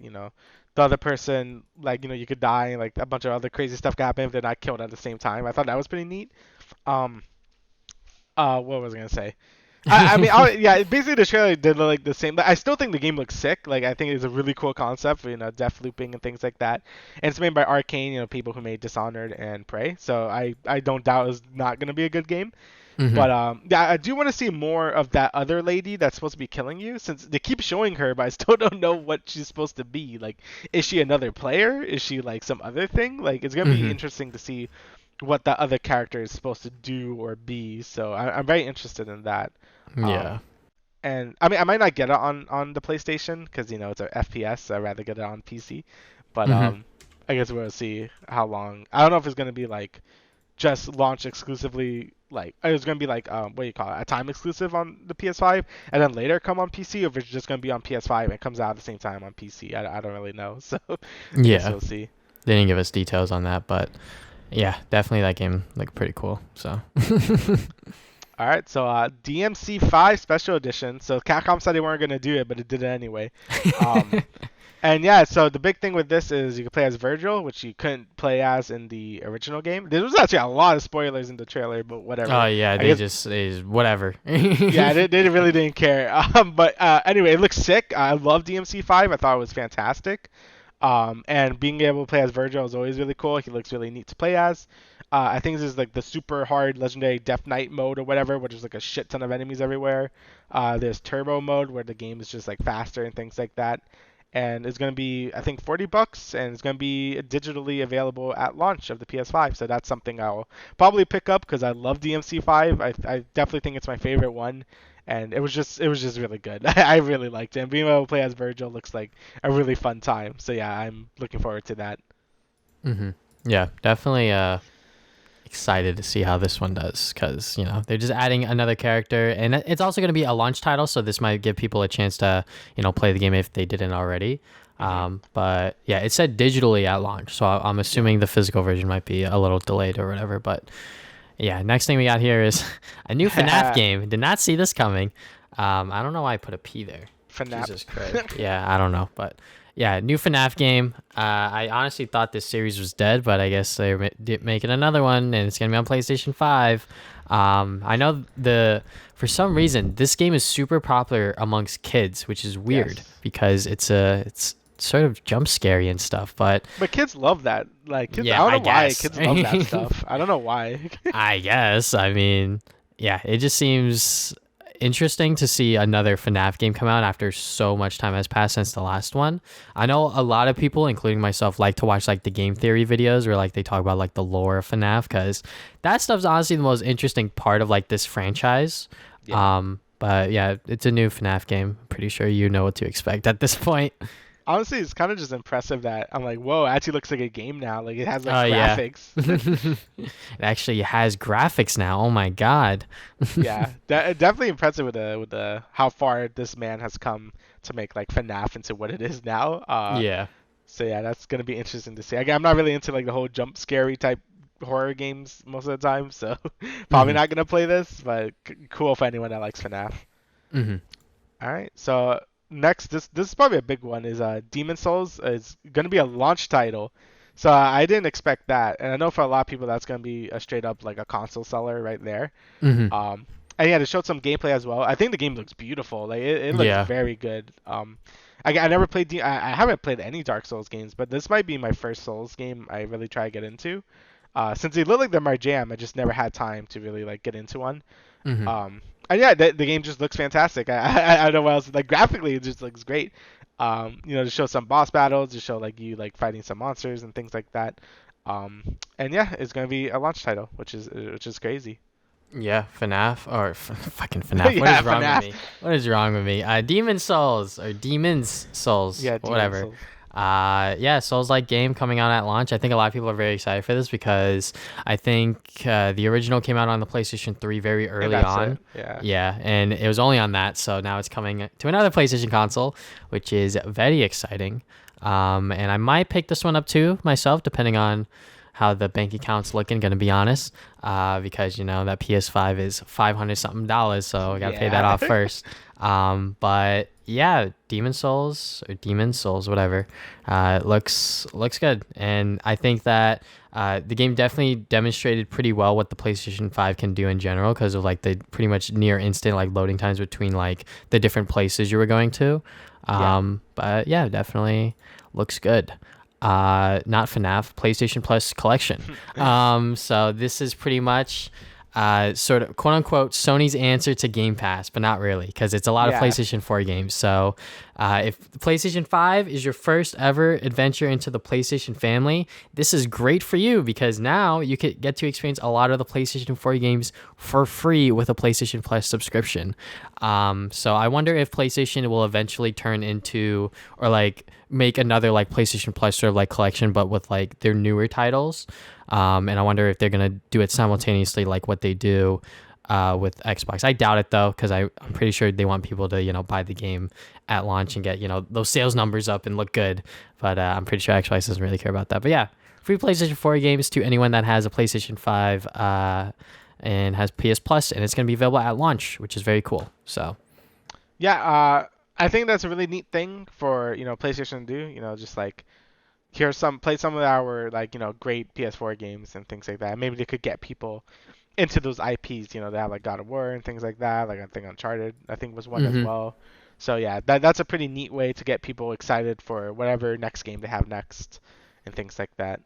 Speaker 2: the other person like you could die and like a bunch of other crazy stuff can happen if they're not killed at the same time. I thought that was pretty neat. Um, what was I gonna say? I mean, yeah, basically the trailer did look like the same. But I still think the game looks sick. Like, I think it's a really cool concept for, death looping and things like that. And it's made by Arcane, people who made Dishonored and Prey. So I don't doubt it's not going to be a good game.
Speaker 1: hmm
Speaker 2: But yeah, I do want to see more of that other lady that's supposed to be killing you, since they keep showing her, but I still don't know what she's supposed to be. Like, is she another player? Is she like some other thing? Like, it's gonna be
Speaker 1: hmm
Speaker 2: interesting to see what that other character is supposed to do or be. So I'm very interested in that.
Speaker 1: Yeah.
Speaker 2: Um, and I mean, I might not get it on the PlayStation because it's a FPS. So I'd rather get it on PC. But
Speaker 1: hmm
Speaker 2: I guess we'll see how long. I don't know if it's gonna be like just launch exclusively, like it's gonna be like what do you call it, a time exclusive on the PS5 and then later come on PC, or if it's just gonna be on PS5 and it comes out at the same time on PC. I don't really know. So I guess
Speaker 1: Yeah.
Speaker 2: we'll see.
Speaker 1: They didn't give us details on that, but yeah, definitely that game looked pretty cool. So.
Speaker 2: All right, so DMC5 Special Edition. So Capcom said they weren't gonna do it, but it did it anyway. Um, And yeah, so the big thing with this is you can play as Virgil, which you couldn't play as in the original game. There was actually a lot of spoilers in the trailer, but whatever.
Speaker 1: Oh yeah,
Speaker 2: I guess
Speaker 1: they just whatever.
Speaker 2: yeah, they really didn't care. But anyway, it looks sick. I love DMC5. I thought it was fantastic. And being able to play as Virgil is always really cool. He looks really neat to play as. I think this is like the super hard legendary Death Knight mode or whatever, which is like a shit ton of enemies everywhere. There's turbo mode where the game is just like faster and things like that. And it's going to be, I think, $40, and it's going to be digitally available at launch of the PS5. So that's something I'll probably pick up because I love DMC5. I definitely think it's my favorite one, and it was just really good. I really liked it. And being able to play as Virgil looks like a really fun time. So yeah, I'm looking forward to that.
Speaker 1: hmm Yeah, definitely. Excited to see how this one does because they're just adding another character, and it's also going to be a launch title, so this might give people a chance to play the game if they didn't already.
Speaker 2: Hmm.
Speaker 1: But yeah, it said digitally at launch, so I'm assuming the physical version might be a little delayed or whatever. But yeah, next thing we got here is a new FNAF game. Did not see this coming. I don't know why I put a P there.
Speaker 2: FNAF.
Speaker 1: Jesus Christ. Yeah, I don't know, but yeah, new FNAF game. I honestly thought this series was dead, but I guess they're making another one, and it's gonna be on PlayStation 5. I know for some reason this game is super popular amongst kids, which is weird
Speaker 2: Yes.
Speaker 1: because it's sort of jump scary and stuff. But
Speaker 2: But kids love that. Like kids, I
Speaker 1: yeah,
Speaker 2: don't
Speaker 1: I
Speaker 2: know why
Speaker 1: guess.
Speaker 2: kids love that stuff. I don't know why.
Speaker 1: I guess. I mean, yeah, it just seems interesting to see another FNAF game come out after so much time has passed since the last one. I know a lot of people, including myself, like to watch like the game theory videos where like they talk about like the lore of FNAF because that stuff's honestly the most interesting part of like this franchise.
Speaker 2: Yeah.
Speaker 1: But yeah, it's a new FNAF game. Pretty sure you know what to expect at this point.
Speaker 2: Honestly, it's kind of just impressive that I'm like, whoa, it actually looks like a game now. Like it has like
Speaker 1: Oh yeah.
Speaker 2: graphics.
Speaker 1: It actually has graphics now. Oh my god.
Speaker 2: Yeah, definitely impressive with the how far this man has come to make like FNAF into what it is now.
Speaker 1: Yeah.
Speaker 2: So yeah, that's gonna be interesting to see. Again, I'm not really into like the whole jump scary type horror games most of the time, so probably
Speaker 1: hmm
Speaker 2: not gonna play this. But cool for anyone that likes FNAF.
Speaker 1: hmm
Speaker 2: All right, so next, this is probably a big one. Is Demon Souls is gonna be a launch title. So I didn't expect that, and I know for a lot of people that's gonna be a straight up like a console seller right there.
Speaker 1: hmm
Speaker 2: Um, and yeah, they showed some gameplay as well. I think the game looks beautiful. Like it looks
Speaker 1: Yeah.
Speaker 2: very good. I never played. I haven't played any Dark Souls games, but this might be my first Souls game I really try to get into. Since they look like they're my jam, I just never had time to really like get into one.
Speaker 1: hmm
Speaker 2: And yeah, the game just looks fantastic. I don't know what else. Like graphically, it just looks great. To show some boss battles, to show like you like fighting some monsters and things like that. And yeah, it's gonna be a launch title, which is crazy.
Speaker 1: Yeah, FNAF or fucking FNAF. What
Speaker 2: Yeah,
Speaker 1: is wrong with
Speaker 2: FNAF.
Speaker 1: me? What is wrong with me? Demon Souls or Demons Souls,
Speaker 2: Yeah, Demon
Speaker 1: whatever.
Speaker 2: Souls.
Speaker 1: Yeah, Souls-like game coming out at launch. I think a lot of people are very excited for this because I think the original came out on the PlayStation 3 very
Speaker 2: And
Speaker 1: early
Speaker 2: that's it.
Speaker 1: on.
Speaker 2: Yeah.
Speaker 1: Yeah, and it was only on that, so now it's coming to another PlayStation console, which is very exciting. And I might pick this one up too myself, depending on how the bank account's looking. Gonna be honest, because that PS5 is $500 something, so I gotta pay that
Speaker 2: Yeah.
Speaker 1: off first. But yeah, Demon Souls, whatever. Looks good, and I think that the game definitely demonstrated pretty well what the PlayStation 5 can do in general because of like the pretty much near instant like loading times between like the different places you were going to.
Speaker 2: Yeah.
Speaker 1: But yeah, definitely looks good. Not FNAF, PlayStation Plus collection. So this is pretty much sort of quote unquote Sony's answer to Game Pass, but not really because it's a lot of
Speaker 2: Yeah.
Speaker 1: PlayStation 4 games. So if the PlayStation 5 is your first ever adventure into the PlayStation family, this is great for you because now you could get to experience a lot of the PlayStation 4 games for free with a PlayStation Plus subscription. So I wonder if PlayStation will eventually turn into or like make another like PlayStation Plus sort of like collection, but with like their newer titles. And I wonder if they're gonna do it simultaneously like what they do with Xbox. I doubt it though, because I'm pretty sure they want people to buy the game at launch and get those sales numbers up and look good. But I'm pretty sure Xbox doesn't really care about that. But yeah, free PlayStation 4 games to anyone that has a PlayStation 5 and has PS Plus, and it's gonna be available at launch, which is very cool. So
Speaker 2: Yeah. I think that's a really neat thing for PlayStation to do. Just like play some of our like great PS4 games and things like that. Maybe they could get people into those IPs. They have like God of War and things like that. Like I think Uncharted, I think was one as
Speaker 1: hmm
Speaker 2: well. So yeah, that's a pretty neat way to get people excited for whatever next game they have next and things like that.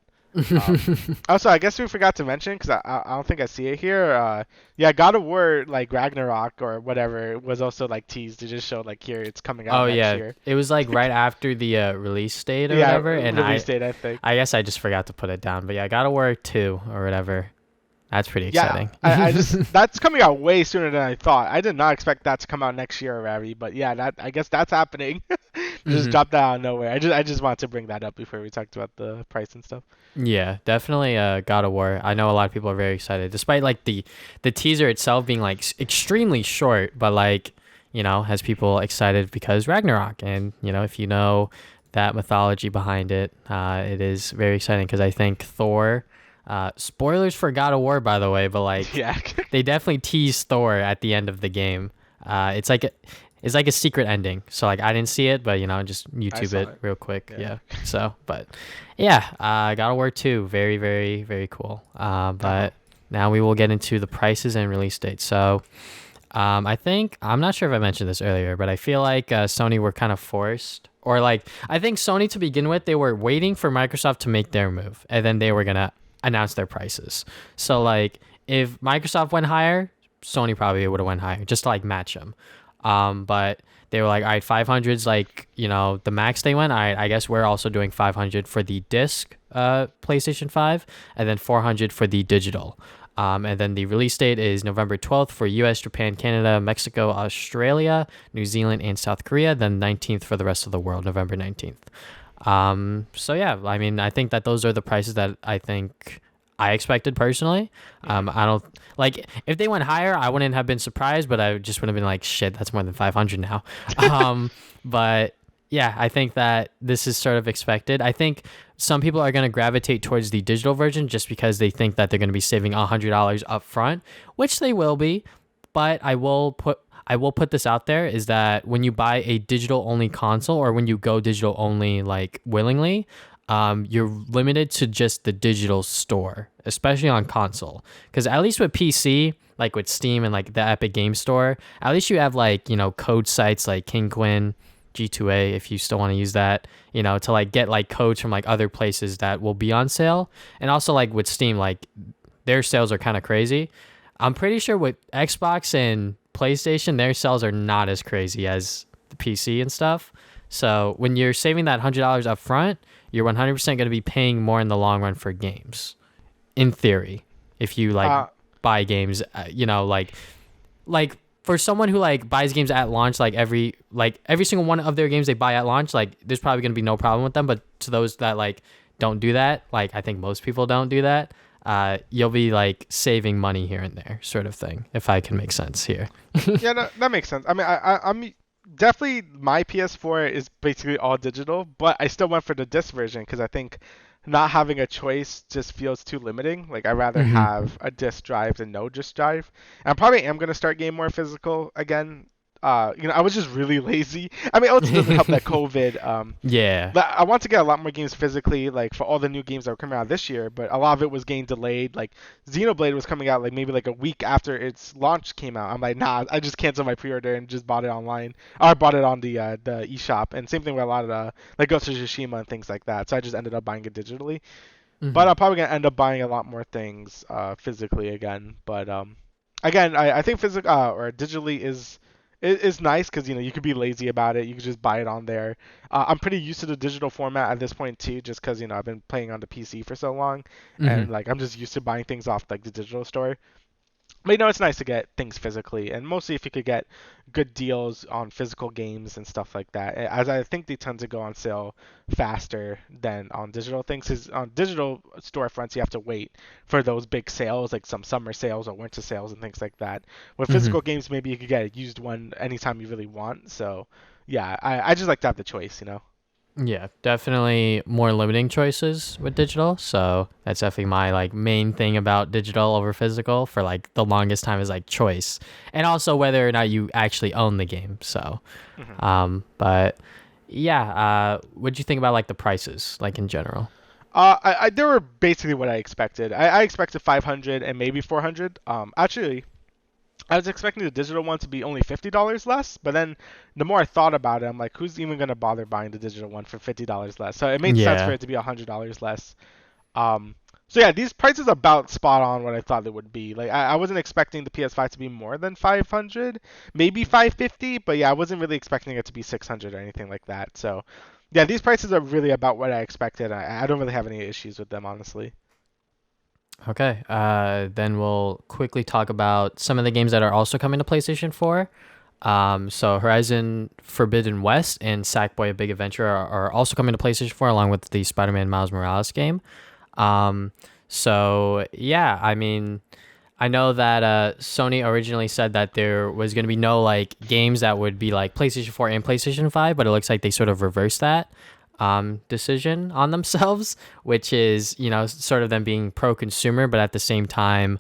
Speaker 2: Also, I guess we forgot to mention because I don't think I see it here. Yeah, God of War like Ragnarok or whatever was also like teased to just show like here it's coming out
Speaker 1: Oh
Speaker 2: next
Speaker 1: yeah,
Speaker 2: year.
Speaker 1: it was like right after the release date or
Speaker 2: Yeah,
Speaker 1: whatever, and
Speaker 2: release date I think.
Speaker 1: I guess I just forgot to put it down. But yeah, God of War 2 or whatever. That's pretty
Speaker 2: Yeah,
Speaker 1: exciting.
Speaker 2: I just that's coming out way sooner than I thought. I did not expect that to come out next year already, but yeah, that I guess that's happening. Just
Speaker 1: hmm
Speaker 2: dropped that out of nowhere. I just wanted to bring that up before we talked about the price and stuff.
Speaker 1: Yeah, definitely God of War. I know a lot of people are very excited, despite like the teaser itself being like extremely short, but like has people excited because Ragnarok, and if you know that mythology behind it, it is very exciting because I think Thor. Spoilers for God of War, by the way, but like
Speaker 2: Yeah.
Speaker 1: they definitely tease Thor at the end of the game. It's like a secret ending. So like I didn't see it, but just
Speaker 2: I
Speaker 1: YouTube
Speaker 2: saw
Speaker 1: it
Speaker 2: it.
Speaker 1: real quick.
Speaker 2: Yeah.
Speaker 1: Yeah. So, but yeah, God of War 2, very very very cool.
Speaker 2: Uh-huh.
Speaker 1: But now we will get into the prices and release dates. So, I think I'm not sure if I mentioned this earlier, but I feel like Sony were kind of forced, or like I think Sony to begin with they were waiting for Microsoft to make their move, and then they were gonna announce their prices. So like if Microsoft went higher, Sony probably would have went higher just to like match them. But they were like, all right, 500's like the max they went. All right, I guess we're also doing 500 for the disc PlayStation 5, and then 400 for the digital. And then the release date is November 12th for US, Japan, Canada, Mexico, Australia, New Zealand, and South Korea. Then 19th for the rest of the world, November 19th. So yeah, I mean, I think that those are the prices that I think I expected personally.
Speaker 2: Mhm.
Speaker 1: I don't like if they went higher, I wouldn't have been surprised, but I just would have been like, shit, that's more than 500 now. But yeah, I think that this is sort of expected. I think some people are going to gravitate towards the digital version just because they think that they're going to be saving $100 up front, which they will be. But I will put this out there is that when you buy a digital only console or when you go digital only like willingly, you're limited to just the digital store, especially on console. Because at least with PC, like with Steam and like the Epic Game Store, at least you have like code sites like Kinquin, G2A if you still want to use that, to like get like codes from like other places that will be on sale. And also like with Steam, like their sales are kind of crazy. I'm pretty sure with Xbox and PlayStation, their sales are not as crazy as the PC and stuff. So when you're saving that $100 up front, you're 100% going to be paying more in the long run for games. In theory, if you like
Speaker 2: Uh,
Speaker 1: buy games, like for someone who like buys games at launch, like every single one of their games they buy at launch, like there's probably gonna be no problem with them. But to those that like don't do that, like I think most people don't do that, you'll be like saving money here and there, sort of thing, if I can make sense here.
Speaker 2: Yeah, no, that makes sense. I mean, I'm definitely my PS4 is basically all digital, but I still went for the disc version because I think not having a choice just feels too limiting. Like I'd rather have a disc drive than no disc drive. And I probably am gonna start getting more physical again. I was just really lazy. I mean, it also doesn't help that COVID.
Speaker 1: Yeah.
Speaker 2: But I want to get a lot more games physically, like for all the new games that were coming out this year. But a lot of it was getting delayed. Like Xenoblade was coming out like maybe like a week after its launch came out. I'm like, nah, I just canceled my pre-order and just bought it online. Or I bought it on the eShop. And same thing with a lot of the like Ghost of Tsushima and things like that. So I just ended up buying it digitally. But I'm probably gonna end up buying a lot more things physically again. But again, I think physical or digitally is nice because you could be lazy about it. You can just buy it on there. I'm pretty used to the digital format at this point too, just because I've been playing on the PC for so long, and like I'm just used to buying things off like the digital store. But it's nice to get things physically, and mostly if you could get good deals on physical games and stuff like that, as I think they tend to go on sale faster than on digital things. Because on digital storefronts, you have to wait for those big sales, like some summer sales or winter sales and things like that. With physical games, maybe you could get a used one anytime you really want. So, yeah, I just like to have the choice.
Speaker 1: Yeah, definitely more limiting choices with digital. So that's definitely my like main thing about digital over physical for like the longest time is like choice, and also whether or not you actually own the game. So, but yeah, what'd you think about like the prices, like in general?
Speaker 2: They were basically what I expected. I expected 500 and maybe 400. Actually, I was expecting the digital one to be only $50 less, but then the more I thought about it, I'm like, who's even gonna bother buying the digital one for $50 less? So it made sense for it to be $100 less. So yeah, these prices are about spot on what I thought they would be. Like I wasn't expecting the PS5 to be more than 500, maybe 550, but yeah, I wasn't really expecting it to be 600 or anything like that. So yeah, these prices are really about what I expected. I don't really have any issues with them, honestly.
Speaker 1: Okay, then we'll quickly talk about some of the games that are also coming to PlayStation 4. So Horizon Forbidden West and Sackboy: A Big Adventure are also coming to PlayStation 4 along with the Spider-Man Miles Morales game. So yeah, I mean, I know that Sony originally said that there was going to be no like games that would be like PlayStation 4 and PlayStation 5, but it looks like they sort of reversed that decision on themselves, which is sort of them being pro-consumer, but at the same time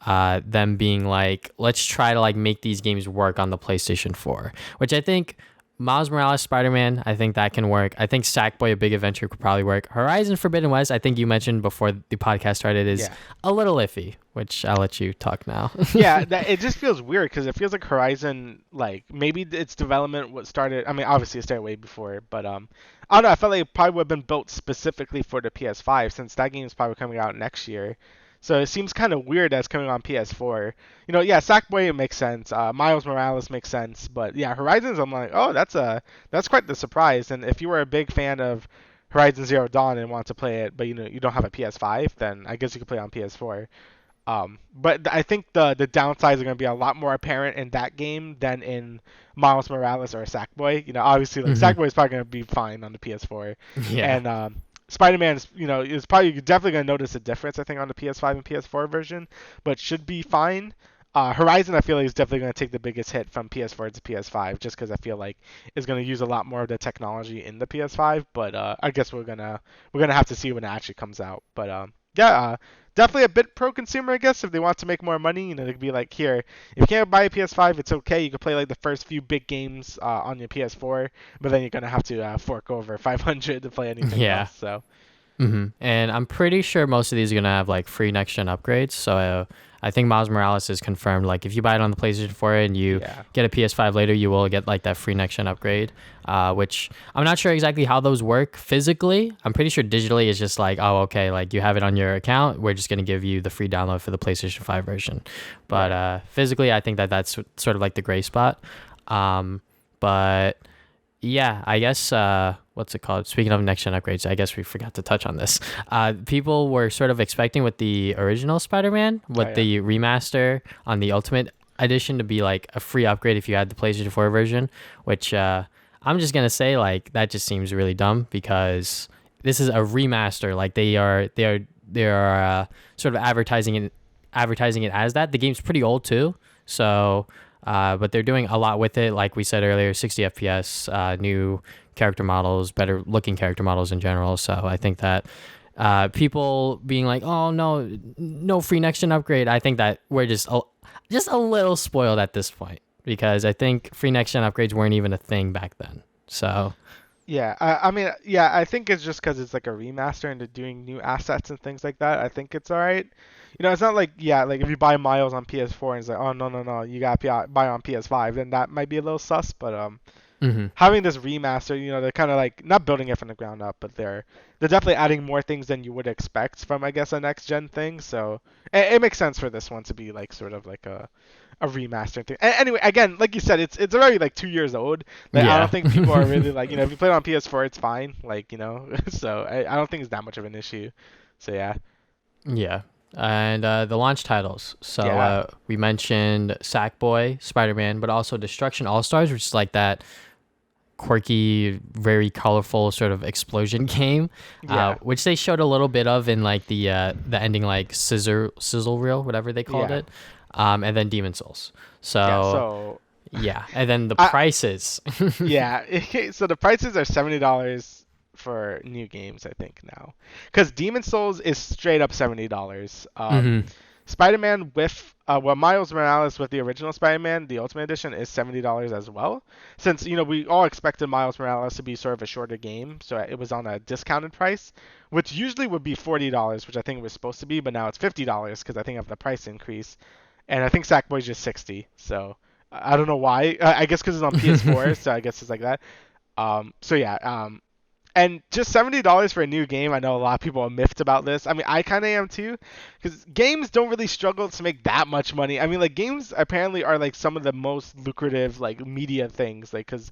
Speaker 1: them being like, let's try to like make these games work on the PlayStation 4, which I think Miles Morales Spider-Man, I think that can work. I think Sackboy: A Big Adventure could probably work. Horizon Forbidden West, I think you mentioned before the podcast started, is a little iffy, which I'll let you talk now.
Speaker 2: Yeah, it just feels weird because it feels like Horizon, like maybe its development was started. I mean, obviously it started way before, but I don't know. I felt like it probably would have been built specifically for the PS5 since that game is probably coming out next year. So it seems kind of weird that it's coming on PS4. Yeah, Sackboy it makes sense. Miles Morales makes sense, but yeah, Horizons I'm like, oh, that's quite the surprise. And if you were a big fan of Horizon Zero Dawn and want to play it, but you don't have a PS5, then I guess you could play it on PS4. But I think the downsides are going to be a lot more apparent in that game than in Miles Morales or Sackboy. Obviously, like Sackboy is probably going to be fine on the PS4, and Spider-Man is probably definitely going to notice a difference, I think, on the PS5 and PS4 version, but should be fine. Horizon, I feel like, is definitely going to take the biggest hit from PS4 to PS5, just because I feel like it's going to use a lot more of the technology in the PS5. But I guess we're gonna have to see when it actually comes out. But yeah, definitely a bit pro-consumer, I guess. If they want to make more money, they could be like, here, if you can't buy a PS5, it's okay. You can play like the first few big games on your PS4, but then you're gonna have to fork over 500 to play anything else. So.
Speaker 1: And I'm pretty sure most of these are gonna have like free next gen upgrades. So I think Miles Morales is confirmed. Like if you buy it on the PlayStation 4 and you get a PS5 later, you will get like that free next gen upgrade. Which I'm not sure exactly how those work physically. I'm pretty sure digitally it's just like, oh, okay, like you have it on your account. We're just gonna give you the free download for the PlayStation 5 version. But physically, I think that's sort of like the gray spot. But yeah, I guess what what's it called? Speaking of next gen upgrades, I guess we forgot to touch on this. People were sort of expecting with the original Spider-Man,
Speaker 2: Oh
Speaker 1: with
Speaker 2: yeah.
Speaker 1: the remaster on the Ultimate Edition to be like a free upgrade if you had the PlayStation 4 version, which I'm just gonna say like that just seems really dumb because this is a remaster. Like they are sort of advertising it as that. The game's pretty old too, so but they're doing a lot with it. Like we said earlier, 60 FPS, new character models, better looking character models in general. So I think that people being like, "Oh no, no free next gen upgrade," I think that we're just a little spoiled at this point because I think free next gen upgrades weren't even a thing back then. So
Speaker 2: Yeah, I mean, yeah, I think it's just because it's like a remaster and they're doing new assets and things like that. I think it's all right. It's not like, yeah, like if you buy Miles on PS4 and it's like, oh no no no, you gotta buy on PS5, then that might be a little sus. But
Speaker 1: mhm.
Speaker 2: having this remaster, they're kind of like not building it from the ground up, but they're definitely adding more things than you would expect from, I guess, a next gen thing. So it makes sense for this one to be like sort of like a remaster thing. Anyway, again, like you said, it's already like 2 years old. Like I don't
Speaker 1: Yeah.
Speaker 2: think people are really like, if you play it on PS4, it's fine. Like so I don't think it's that much of an issue. So yeah,
Speaker 1: Yeah. And the launch titles. So
Speaker 2: yeah,
Speaker 1: we mentioned Sackboy, Spider-Man, but also Destruction All-Stars, which is like that quirky, very colorful sort of explosion game,
Speaker 2: yeah,
Speaker 1: which they showed a little bit of in like the ending like sizzle reel, whatever they called
Speaker 2: yeah,
Speaker 1: it, and then Demon Souls.
Speaker 2: yeah.
Speaker 1: So
Speaker 2: So
Speaker 1: yeah, and then the
Speaker 2: I
Speaker 1: prices.
Speaker 2: yeah, so the prices are $70 for new games, I think now, because Demon Souls is straight up $70.
Speaker 1: Hmm.
Speaker 2: Spider-Man with Miles Morales with the original Spider-Man, the Ultimate Edition is $70 as well. Since we all expected Miles Morales to be sort of a shorter game, so it was on a discounted price, which usually would be $40, which I think it was supposed to be, but now it's $50 because I think of the price increase, and I think Sackboy's just 60. So I don't know why. I guess because it's on PS4, so I guess it's like that. So yeah, and just $70 for a new game. I know a lot of people are miffed about this. I mean, I kind of am too, because games don't really struggle to make that much money. I mean, like games apparently are like some of the most lucrative like media things, like because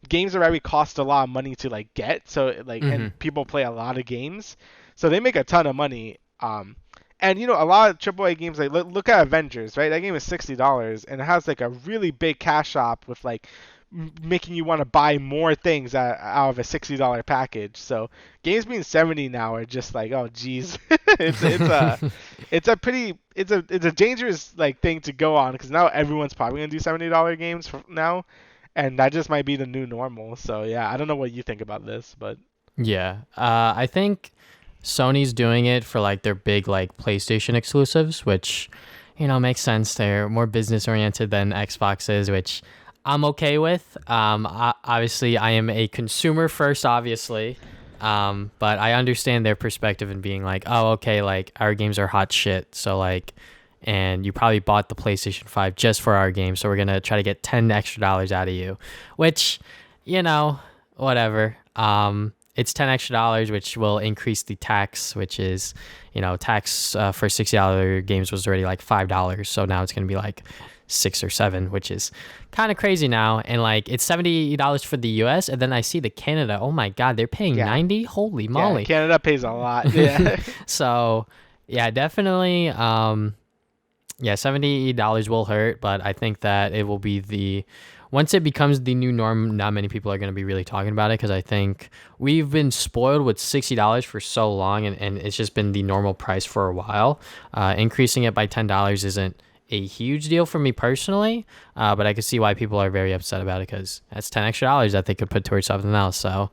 Speaker 2: games already cost a lot of money to like get. So like,
Speaker 1: Hmm.
Speaker 2: and people play a lot of games, so they make a ton of money. And a lot of AAA games like look at Avengers, right? That game is $60 and it has like a really big cash shop with like making you want to buy more things out of a $60 package. So games being 70 now are just like, oh geez, it's a dangerous like thing to go on because now everyone's probably gonna do $70 games now, and that just might be the new normal. So yeah, I don't know what you think about this, but
Speaker 1: Yeah. I think Sony's doing it for like their big like PlayStation exclusives, which makes sense. They're more business oriented than Xbox is, which I'm okay with. Obviously, I am a consumer first, obviously, but I understand their perspective in being like, oh, okay, like our games are hot shit, so like, and you probably bought the PlayStation 5 just for our game, so we're gonna try to get $10 extra out of you, which, whatever. It's $10 extra, which will increase the tax, which is, tax for $60 games was already like $5, so now it's gonna be like 6 or 7, which is kind of crazy now. And like it's $70 for the US, and then I see the Canada. Oh my God, they're paying
Speaker 2: yeah,
Speaker 1: 90. Holy
Speaker 2: yeah,
Speaker 1: moly!
Speaker 2: Canada pays a lot. Yeah,
Speaker 1: So yeah, definitely. Yeah, $70 will hurt, but I think that it will be once it becomes the new norm, not many people are going to be really talking about it because I think we've been spoiled with $60 for so long, and it's just been the normal price for a while. Increasing it by $10 isn't a huge deal for me personally, but I can see why people are very upset about it because that's $10 extra that they could put towards something else. So,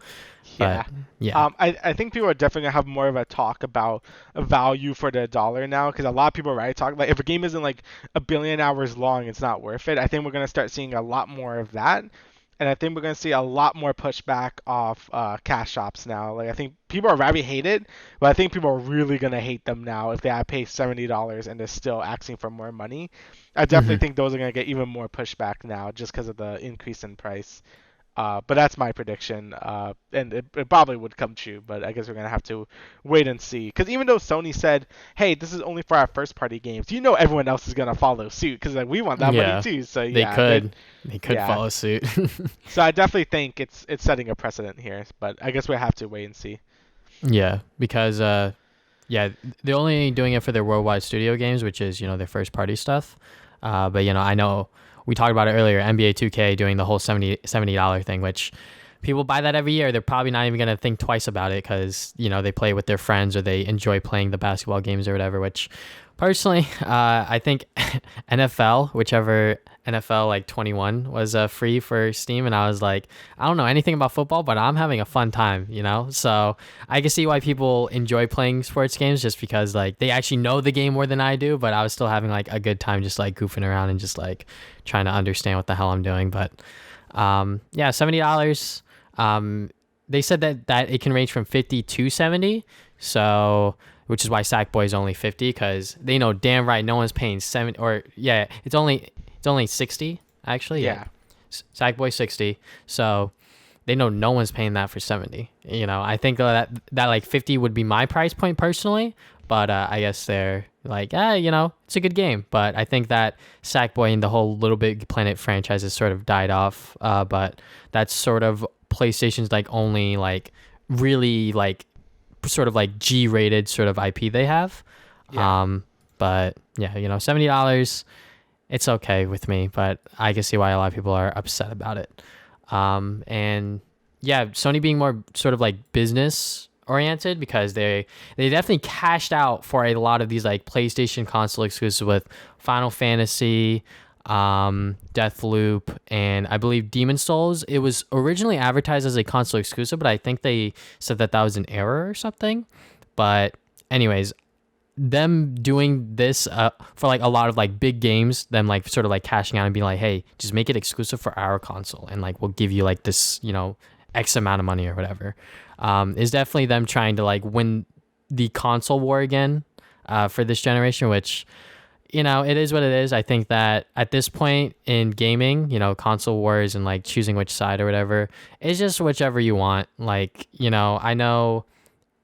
Speaker 2: yeah.
Speaker 1: but yeah.
Speaker 2: I think people are definitely gonna have more of a talk about a value for the dollar now, because a lot of people, right, talk like if a game isn't like a billion hours long, it's not worth it. I think we're gonna start seeing a lot more of that, and I think we're gonna see a lot more pushback off cash shops now. Like I think people are already hate it, but I think people are really gonna hate them now if they have to pay $70 and they're still asking for more money. I definitely
Speaker 1: Hmm.
Speaker 2: think those are gonna get even more pushback now just because of the increase in price. But that's my prediction, and it probably would come true. But I guess we're gonna have to wait and see. Because even though Sony said, "Hey, this is only for our first-party games," everyone else is gonna follow suit because like we want that money
Speaker 1: Yeah,
Speaker 2: too. So
Speaker 1: they
Speaker 2: yeah,
Speaker 1: could
Speaker 2: yeah.
Speaker 1: follow suit.
Speaker 2: So I definitely think it's setting a precedent here. But I guess we'll have to wait and see.
Speaker 1: Yeah, because yeah, they're only doing it for their worldwide studio games, which is their first party stuff. But I know we talked about it earlier. NBA 2K doing the whole $70 thing, which people buy that every year. They're probably not even gonna think twice about it because they play with their friends or they enjoy playing the basketball games or whatever. Which personally, I think NFL, whichever NFL like 21 was free for Steam, and I was like, I don't know anything about football, but I'm having a fun time. So I can see why people enjoy playing sports games just because like they actually know the game more than I do, but I was still having like a good time just like goofing around and just like trying to understand what the hell I'm doing. But yeah, $70. They said that it can range from 50 to 70, so which is why Sackboy is only 50 because they know damn right no one's paying 70 or yeah, it's only 60 actually.
Speaker 2: Yeah.
Speaker 1: Sackboy 60, so they know no one's paying that for 70. I think that like 50 would be my price point personally, but I guess they're like, it's a good game. But I think that Sackboy and the whole Little Big Planet franchise has sort of died off. But that's sort of PlayStation's like only like really like sort of like G-rated sort of IP they have.
Speaker 2: Yeah.
Speaker 1: But yeah, $70, it's okay with me, but I can see why a lot of people are upset about it. And yeah, Sony being more sort of like business oriented because they definitely cashed out for a lot of these like PlayStation console exclusives with Final Fantasy, Deathloop, and I believe Demon Souls. It was originally advertised as a console exclusive, but I think they said that was an error or something. But anyways, them doing this for like a lot of like big games, them like sort of like cashing out and being like, hey, just make it exclusive for our console and like we'll give you like this X amount of money or whatever, is definitely them trying to like win the console war again for this generation, which it is what it is. I think that at this point in gaming, console wars and like choosing which side or whatever, it's just whichever you want. Like, I know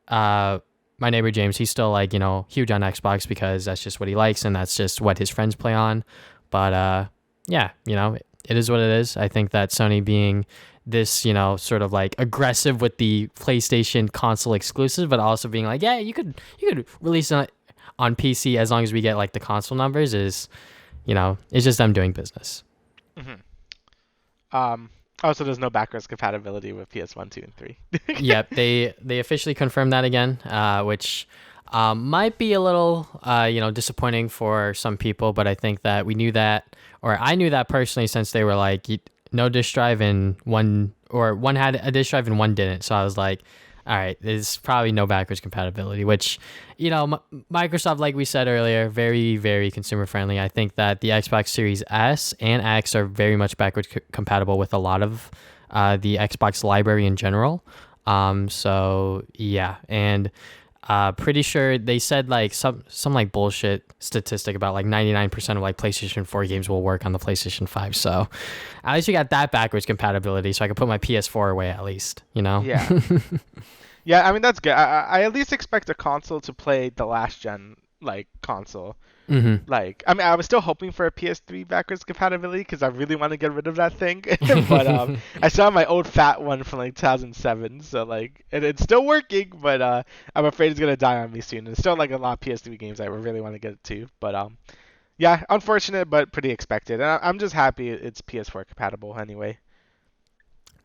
Speaker 1: my neighbor James, he's still like, huge on Xbox because that's just what he likes and that's just what his friends play on. But yeah, it is what it is. I think that Sony being this, sort of like aggressive with the PlayStation console exclusive, but also being like, yeah, you could release it on PC as long as we get like the console numbers is, it's just them doing business.
Speaker 2: Mm-hmm. Also, there's no backwards compatibility with PS1, 2, and 3.
Speaker 1: Yep, they officially confirmed that again, which might be a little disappointing for some people, but I think that we knew that, or I knew that personally, since they were like no disk drive and one had a disk drive and one didn't. So I was like, all right, there's probably no backwards compatibility, which Microsoft, like we said earlier, very, very consumer friendly. I think that the Xbox Series S and X are very much backwards compatible with a lot of the Xbox library in general. So yeah, and pretty sure they said like some like bullshit statistic about like 99% of like PlayStation 4 games will work on the PlayStation 5. So at least we got that backwards compatibility, so I can put my PS4 away at least.
Speaker 2: Yeah. Yeah, I mean that's good. I at least expect a console to play the last gen like console.
Speaker 1: Mm-hmm.
Speaker 2: Like, I mean, I was still hoping for a PS3 backwards compatibility because I really want to get rid of that thing. But I still have my old fat one from like 2007, so like it's still working, but I'm afraid it's gonna die on me soon. And it's still like a lot of PS3 games I really want to get it to, but yeah, unfortunate but pretty expected. And I'm just happy it's PS4 compatible anyway.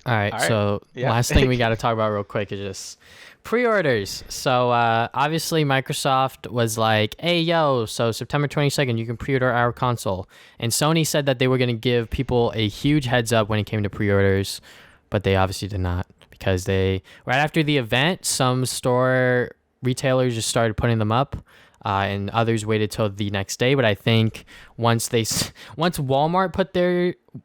Speaker 1: All right, so
Speaker 2: Yeah.
Speaker 1: last thing we got to talk about real quick is just pre-orders. So obviously Microsoft was like, hey, yo, so September 22nd, you can pre-order our console. And Sony said that they were going to give people a huge heads up when it came to pre-orders, but they obviously did not because right after the event, some store retailers just started putting them up. And others waited till the next day, but I think once Walmart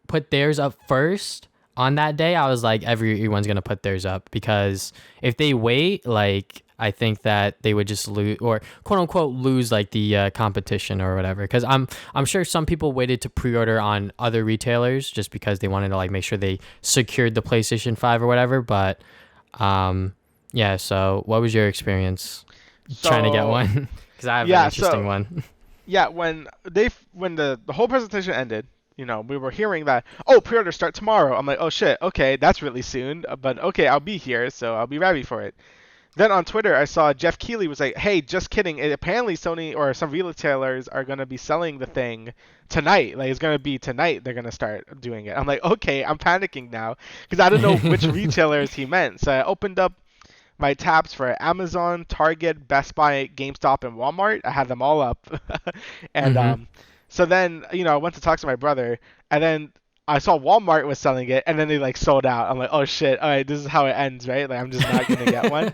Speaker 1: put theirs up first, on that day, I was like, everyone's going to put theirs up because if they wait, like, I think that they would just lose, or quote unquote lose, like the competition or whatever. Because I'm sure some people waited to pre-order on other retailers just because they wanted to like make sure they secured the PlayStation 5 or whatever. But yeah. So what was your experience trying to get one? Because I have an interesting one.
Speaker 2: Yeah, when the whole presentation ended, we were hearing that, pre-orders start tomorrow. I'm like, oh shit, okay, that's really soon, but okay, I'll be here, so I'll be ready for it. Then on Twitter, I saw Jeff Keighley was like, hey, just kidding. Apparently Sony or some retailers are going to be selling the thing tonight. Like, it's going to be tonight they're going to start doing it. I'm like, okay, I'm panicking now because I don't know which retailers he meant. So I opened up my tabs for Amazon, Target, Best Buy, GameStop, and Walmart. I had them all up. And so then, I went to talk to my brother, and then I saw Walmart was selling it, and then they like sold out. I'm like, oh shit, all right, this is how it ends, right? Like, I'm just not gonna get one.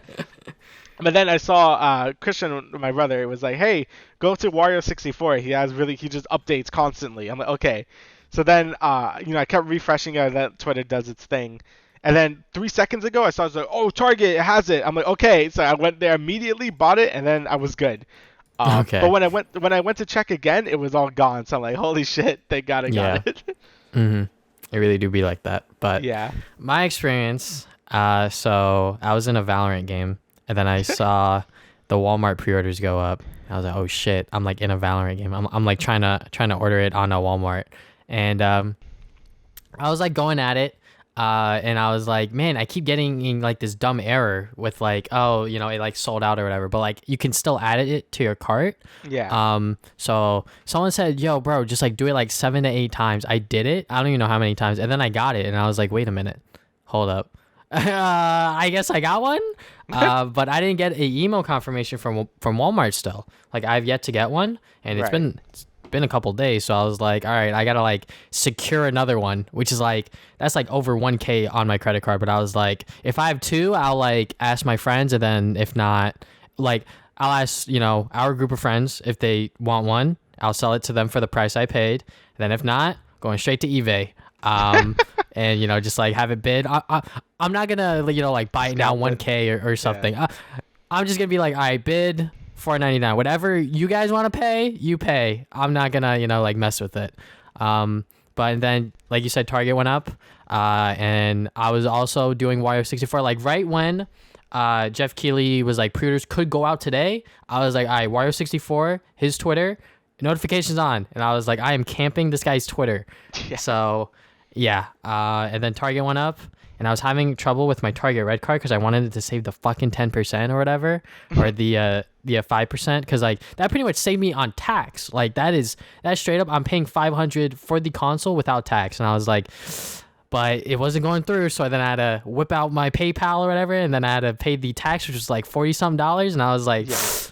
Speaker 2: But then I saw Christian, my brother, was like, hey, go to Wario 64. He just updates constantly. I'm like, okay. So then, I kept refreshing it, that Twitter does its thing. And then 3 seconds ago, I saw, it was like, oh, Target, it has it. I'm like, okay. So I went there immediately, bought it, and then I was good.
Speaker 1: Okay.
Speaker 2: But when I went to check again, it was all gone. So I'm like, holy shit, thank God I got it.
Speaker 1: It really do be like that. But
Speaker 2: yeah,
Speaker 1: my experience, so I was in a Valorant game, and then I saw the Walmart pre-orders go up. I was like, oh shit, I'm like in a Valorant game. I'm like trying to order it on a Walmart, and I was like going at it. And I was like, man, I keep getting like this dumb error with like, oh, it like sold out or whatever, but like you can still add it to your cart.
Speaker 2: Yeah.
Speaker 1: So someone said, yo, bro, just like do it like 7 to 8 times. I did it. I don't even know how many times. And then I got it, and I was like, wait a minute, hold up. I guess I got one. But I didn't get an email confirmation from Walmart still. Like, I've yet to get one, and it's been a couple days, so I was like, all right, I gotta like secure another one, which is like, that's like over 1K on my credit card. But I was like, if I have 2, I'll like ask my friends, and then if not, like I'll ask our group of friends if they want one. I'll sell it to them for the price I paid. And then if not, going straight to eBay. And just like have it bid. I'm not gonna like buy it now 1K or something. Yeah. I'm just gonna be like, all right, bid $4.99, whatever you guys want to pay, you pay. I'm not gonna like mess with it. But then, like you said, Target went up, and I was also doing Wario 64. Like right when Jeff Keighley was like, pre-orders could go out today, I was like, all right, Wario 64, his Twitter notifications on, and I was like, I am camping this guy's Twitter. Yeah. So yeah, and then Target went up. And I was having trouble with my Target Red card because I wanted it to save the fucking 10% or whatever, or the 5%, because like that pretty much saved me on tax. Like that's straight up, I'm paying $500 for the console without tax, and I was like, but it wasn't going through, so then I had to whip out my PayPal or whatever, and then I had to pay the tax, which was like $40-some, and I was like,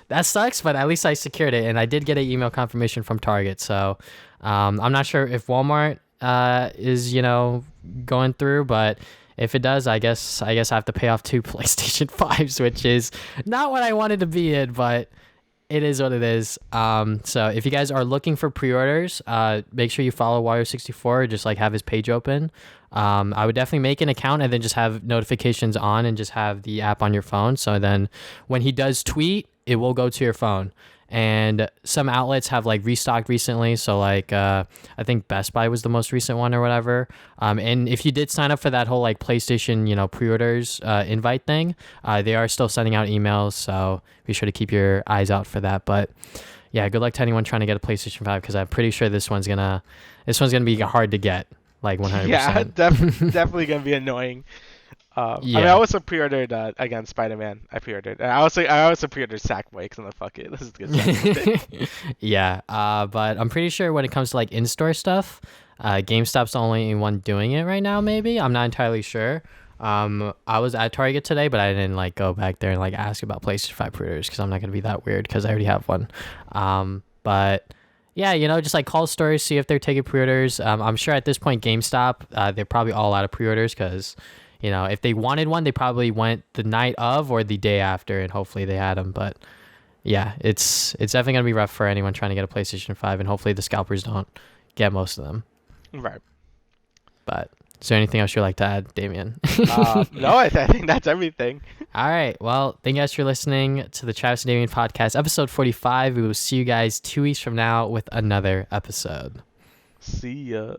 Speaker 1: that sucks, but at least I secured it, and I did get an email confirmation from Target. So I'm not sure if Walmart is going through, but if it does, I guess I have to pay off 2 PlayStation 5s, which is not what I wanted to be in, but it is what it is. So if you guys are looking for pre-orders, make sure you follow Wario64. Just like have his page open. I would definitely make an account and then just have notifications on and just have the app on your phone. So then when he does tweet, it will go to your phone. And some outlets have like restocked recently, so like I think Best Buy was the most recent one or whatever. And if you did sign up for that whole like PlayStation pre-orders invite thing, they are still sending out emails, so be sure to keep your eyes out for that. But yeah, good luck to anyone trying to get a PlayStation 5, because I'm pretty sure this one's gonna be hard to get, like 100%.
Speaker 2: Yeah, definitely gonna be annoying. I mean, I also pre-ordered again Spider-Man. I pre-ordered. And I also pre-ordered Sackboy because I'm like, fuck it, this is good. Sackboy.
Speaker 1: Yeah, but I'm pretty sure when it comes to like in-store stuff, GameStop's the only one doing it right now. Maybe, I'm not entirely sure. I was at Target today, but I didn't like go back there and like ask about PlayStation 5 pre-orders because I'm not gonna be that weird because I already have one. But yeah, just like call stores, see if they're taking pre-orders. I'm sure at this point GameStop, they're probably all out of pre-orders because, if they wanted one, they probably went the night of or the day after, and hopefully they had them. But yeah, it's definitely gonna be rough for anyone trying to get a PlayStation 5, and hopefully the scalpers don't get most of them.
Speaker 2: Right.
Speaker 1: But Is there anything else you'd like to add, Damien?
Speaker 2: No, I think that's everything.
Speaker 1: All right. Well, thank you guys for listening to the Travis Damian Podcast, episode 45. We will see you guys 2 weeks from now with another episode.
Speaker 2: See ya.